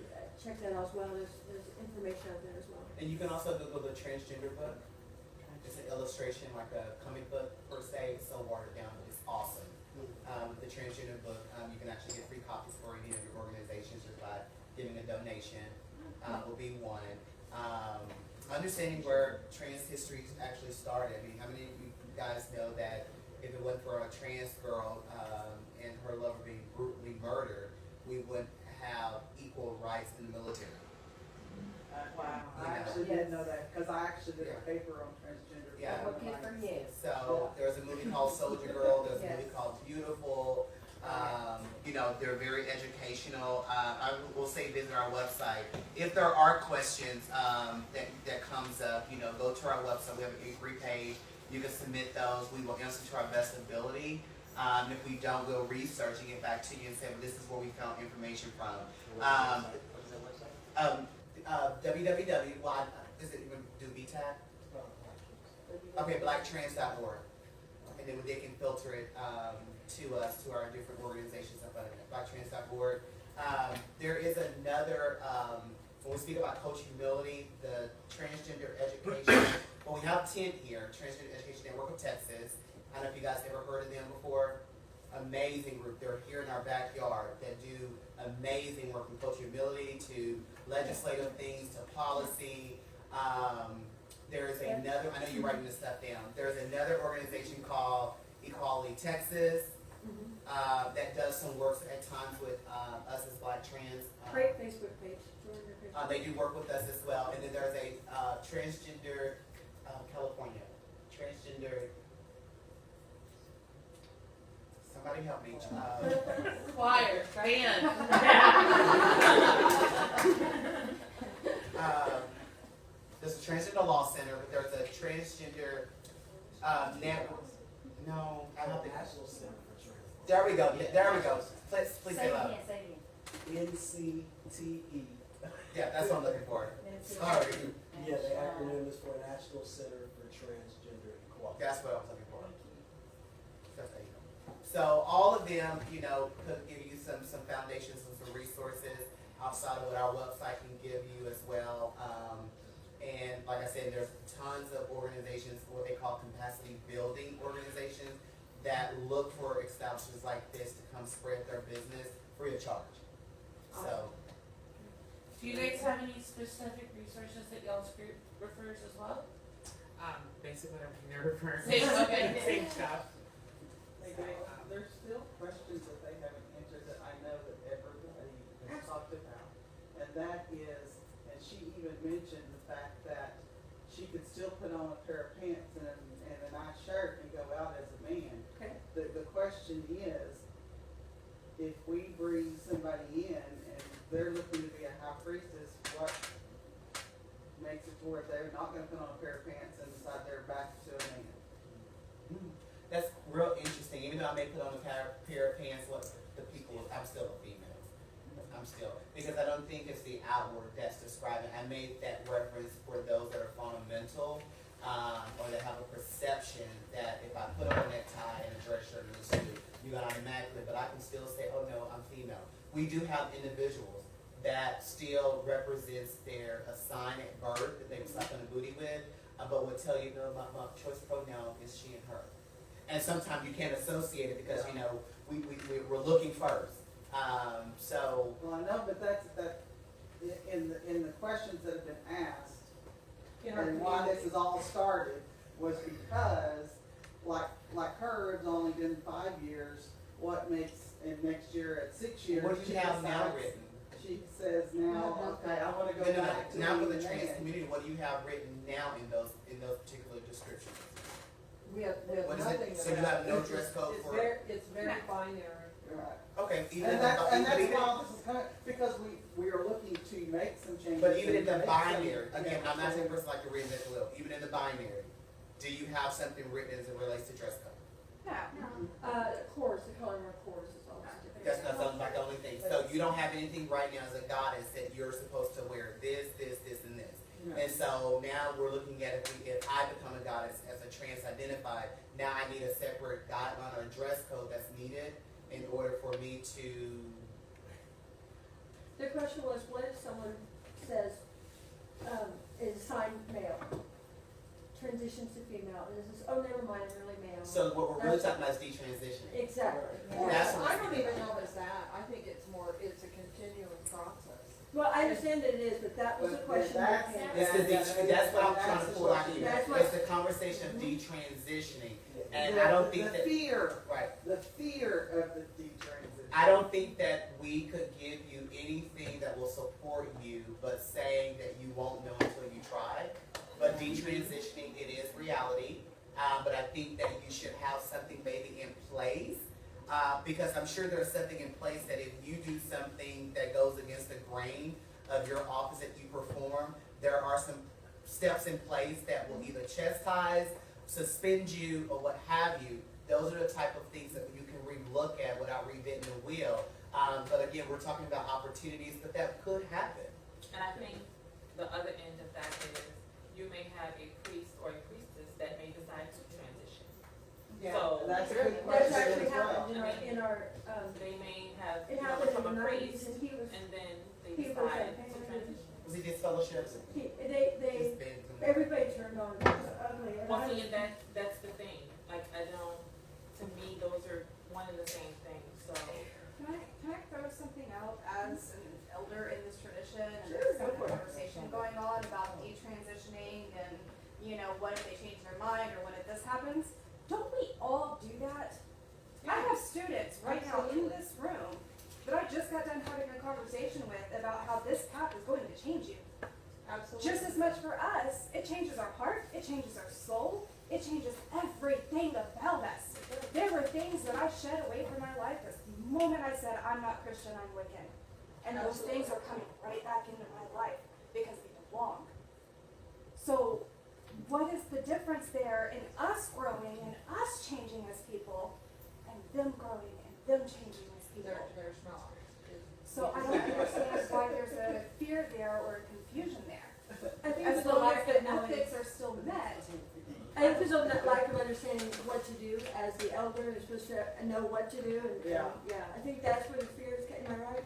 Speaker 6: that out as well. There's information out there as well.
Speaker 1: And you can also Google the transgender book. It's an illustration, like a comic book per se. It's so watered down, but it's awesome. The transgender book, you can actually get free copies for any of your organizations just by giving a donation. Will be one. Understanding where trans history actually started. I mean, how many of you guys know that if it wasn't for a trans girl and her lover being brutally murdered, we wouldn't have equal rights in the military?
Speaker 9: Wow,
Speaker 1: You
Speaker 9: I
Speaker 1: know.
Speaker 9: actually didn't know that, because I actually did a
Speaker 1: Yeah.
Speaker 9: paper on transgender.
Speaker 1: Yeah.
Speaker 10: Okay for you.
Speaker 1: So there's a movie called Soldier Girl. There's a
Speaker 10: Yes.
Speaker 1: movie called Beautiful. You know, they're very educational. I will say visit our website. If there are questions that comes up, you know, go to our website. We have an inquiry page. You can submit those. We will answer to our best ability. If we don't, we'll research and get back to you and say, well, this is where we found information from. www. Well, is it even do BTAG? Okay, blacktrans.org. And then they can filter it to us, to our different organizations up at blacktrans.org. There is another, when we speak about coaching humility, the Transgender Education, well, we have 10 here, Transgender Education Network of Texas. I don't know if you guys ever heard of them before. Amazing group. They're here in our backyard that do amazing work from coaching humility to legislative things to policy. There's another, I know you're writing this stuff down. There's another organization called Equality Texas that does some work at times with us as Black trans.
Speaker 6: Great Facebook page. Join your Facebook.
Speaker 1: They do work with us as well. And then there's a Transgender California. Transgender. Somebody help me.
Speaker 5: Choir, band.
Speaker 1: There's a Transgender Law Center, but there's a Transgender network. No, I don't think.
Speaker 2: National Center for Trans.
Speaker 1: There we go. Yeah, there we go. Please
Speaker 10: Say
Speaker 1: say
Speaker 10: it
Speaker 1: loud.
Speaker 10: again, say it again.
Speaker 2: NCTE.
Speaker 1: Yeah, that's what I'm looking for. Sorry.
Speaker 2: Yeah, the acronym is for National Center for Transgender Equality.
Speaker 1: That's what I was looking for. That's how you know. So all of them, you know, could give you some foundations and some resources outside of what our website can give you as well. And like I said, there's tons of organizations, what they call capacity building organizations, that look for establishments like this to come spread their business free of charge. So,
Speaker 5: Do you guys have any specific resources that y'all's group refers as well? Basically everything they're referring.
Speaker 3: Same, okay.
Speaker 5: Same stuff.
Speaker 9: There's still questions that they haven't answered that I know that everybody has talked about. And that is, and she even mentioned the fact that she could still put on a pair of pants and a nice shirt and go out as a man.
Speaker 6: Okay.
Speaker 9: The question is, if we bring somebody in and they're looking to be a high priestess, what makes it to where they're not gonna put on a pair of pants and decide they're back to a man?
Speaker 1: That's real interesting. Even though I may put on a pair of pants, what the people, I'm still a female. Because I don't think it's the outward that's describing. I made that reference for those that are fundamental, or that have a perception that if I put on a necktie and a dress shirt and a suit, you're gonna automatically, but I can still say, oh no, I'm female. We do have individuals that still represents their sign at birth that they were slapped on the booty with, but would tell you, no, my choice pronoun is she and her. And sometimes you can't associate it because, you know, we're looking first. So.
Speaker 9: Well, I know, but in the questions that have been asked, and why this has all started was because, like her, it's only been 5 years. What makes, and next year at 6 years,
Speaker 1: What do you have now written?
Speaker 9: She says now, okay, I want to go back to
Speaker 1: now for the
Speaker 9: being a
Speaker 1: trans
Speaker 9: man.
Speaker 1: community, what do you have written now in those particular descriptions?
Speaker 7: We have
Speaker 1: What is
Speaker 7: nothing.
Speaker 1: it? So you have no dress code for it?
Speaker 7: It's very binary.
Speaker 9: Right.
Speaker 1: Okay, even
Speaker 9: And
Speaker 1: in
Speaker 9: that's
Speaker 1: the,
Speaker 9: why this is coming, because we are looking to make some changes.
Speaker 1: but even in the
Speaker 9: and make some
Speaker 1: binary, again, I'm not saying
Speaker 9: changes.
Speaker 1: person like to read that will, even in the binary, do you have something written as it relates to dress code?
Speaker 12: No.
Speaker 6: Course, the color of course is all different.
Speaker 1: That's not something like the only thing. So you don't have anything right now as a goddess that you're supposed to wear this, and this.
Speaker 9: Right.
Speaker 1: And so now we're looking at if I become a goddess as a trans identified, now I need a separate guideline or dress code that's needed in order for me to.
Speaker 6: The question was, what if someone says, is assigned male, transitions to female, and this is, oh, never mind, I'm really male.
Speaker 1: So what we're really talking about is detransitioning.
Speaker 6: Exactly.
Speaker 1: Right. That's what
Speaker 7: I
Speaker 1: it's
Speaker 7: don't
Speaker 1: about.
Speaker 7: even know it's that. I think it's a continuing process.
Speaker 6: Well, I understand that it is, but that was a
Speaker 9: But
Speaker 6: question that
Speaker 9: that's-
Speaker 6: came.
Speaker 1: It's that's what I'm trying to pull out here.
Speaker 6: That's what-
Speaker 1: It's the conversation of detransitioning. And I don't think that.
Speaker 9: The fear,
Speaker 1: Right.
Speaker 9: the fear of the detransition.
Speaker 1: I don't think that we could give you anything that will support you, but saying that you won't know until you try. But detransitioning, it is reality. But I think that you should have something maybe in place. Because I'm sure there's something in place that if you do something that goes against the grain of your office that you perform, there are some steps in place that will either chastise, suspend you, or what have you. Those are the type of things that you can re-look at without reinventing the wheel. But again, we're talking about opportunities, but that could happen.
Speaker 3: And I think the other end of that is you may have a priest or a priestess that may decide to transition.
Speaker 9: Yeah,
Speaker 3: So
Speaker 9: that's a
Speaker 3: that's
Speaker 9: good
Speaker 6: That's
Speaker 9: question
Speaker 6: actually
Speaker 9: as well.
Speaker 6: happened in our,
Speaker 3: they may have
Speaker 6: it happened in
Speaker 3: become
Speaker 6: the
Speaker 3: a
Speaker 6: nineties
Speaker 3: priest
Speaker 6: and he was,
Speaker 3: and then they
Speaker 6: he was
Speaker 3: decide
Speaker 6: a
Speaker 3: to
Speaker 6: pastor.
Speaker 3: transition.
Speaker 1: Was he disfellowships?
Speaker 6: they, everybody turned on, it was ugly. And
Speaker 3: Well,
Speaker 6: I-
Speaker 3: see, and that's the thing. Like, I don't, to me, those are one and the same thing, so.
Speaker 12: Can I throw something out as an elder in this tradition and
Speaker 6: Sure,
Speaker 12: there's
Speaker 6: go
Speaker 12: some
Speaker 6: for it.
Speaker 12: conversation going on about detransitioning and, you know, what if they change their mind or what if this happens? Don't we all do that? I have students right now in this room that I just got done having a conversation with about how this path is going to change you.
Speaker 7: Absolutely.
Speaker 12: Just as much for us, it changes our heart, it changes our soul, it changes everything about us. There were things that I shed away from my life the moment I said, I'm not Christian, I'm Wiccan. And those things are coming right back into my life because they belong. So, what is the difference there in us growing and us changing as people and them growing and them changing as people?
Speaker 7: There's not.
Speaker 12: So I don't understand why there's a fear there or a confusion there.
Speaker 6: I think
Speaker 12: As
Speaker 6: it's a
Speaker 12: long
Speaker 6: lack
Speaker 12: as the
Speaker 6: of knowing.
Speaker 12: ethics are still met.
Speaker 6: I think there's a lack of understanding what to do as the elder is supposed to know what to do and,
Speaker 9: Yeah.
Speaker 6: I think that's where the fear is, am I right?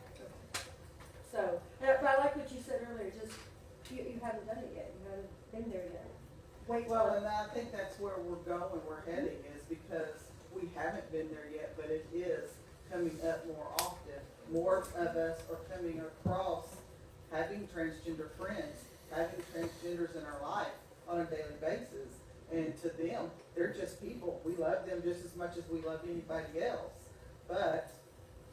Speaker 6: So, but I like what you said earlier, just, you haven't done it yet, you haven't been there yet. Wait,
Speaker 9: Well, and I think that's where we're going, we're heading, is because we haven't been there yet, but it is coming up more often. More of us are coming across having transgender friends, having transgenders in our life on a daily basis. And to them, they're just people. We love them just as much as we love anybody else. But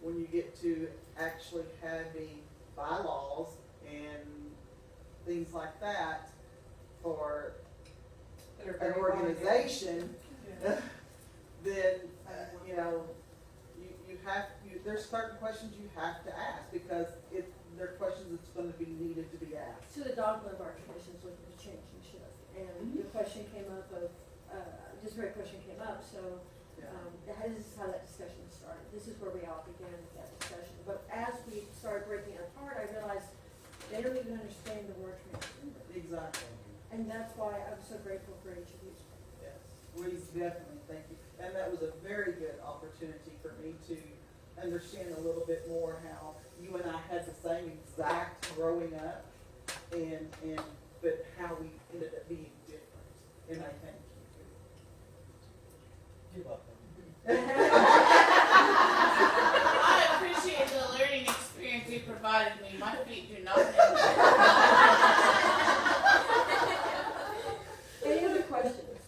Speaker 9: when you get to actually having bylaws and things like that for an organization, then you know, there's certain questions you have to ask because they're questions that's gonna be needed to be asked.
Speaker 6: So the dogma of our tradition is looking to change and shift. And the question came up of, this very question came up, so this is how that discussion started. This is where we all began with that discussion. But as we started breaking it apart, I realized they don't even understand the word transgender.
Speaker 9: Exactly.
Speaker 6: And that's why I'm so grateful for each of you.
Speaker 9: Yes, we definitely thank you. And that was a very good opportunity for me to understand a little bit more how you and I had the same exact growing up but how we ended up being different. And I thank you.
Speaker 2: You're welcome.
Speaker 13: I appreciate the learning experience you provided me. My feet do not hinder.
Speaker 6: Any other questions?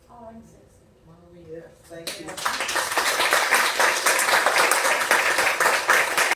Speaker 11: All I can say is
Speaker 9: Yes, thank you.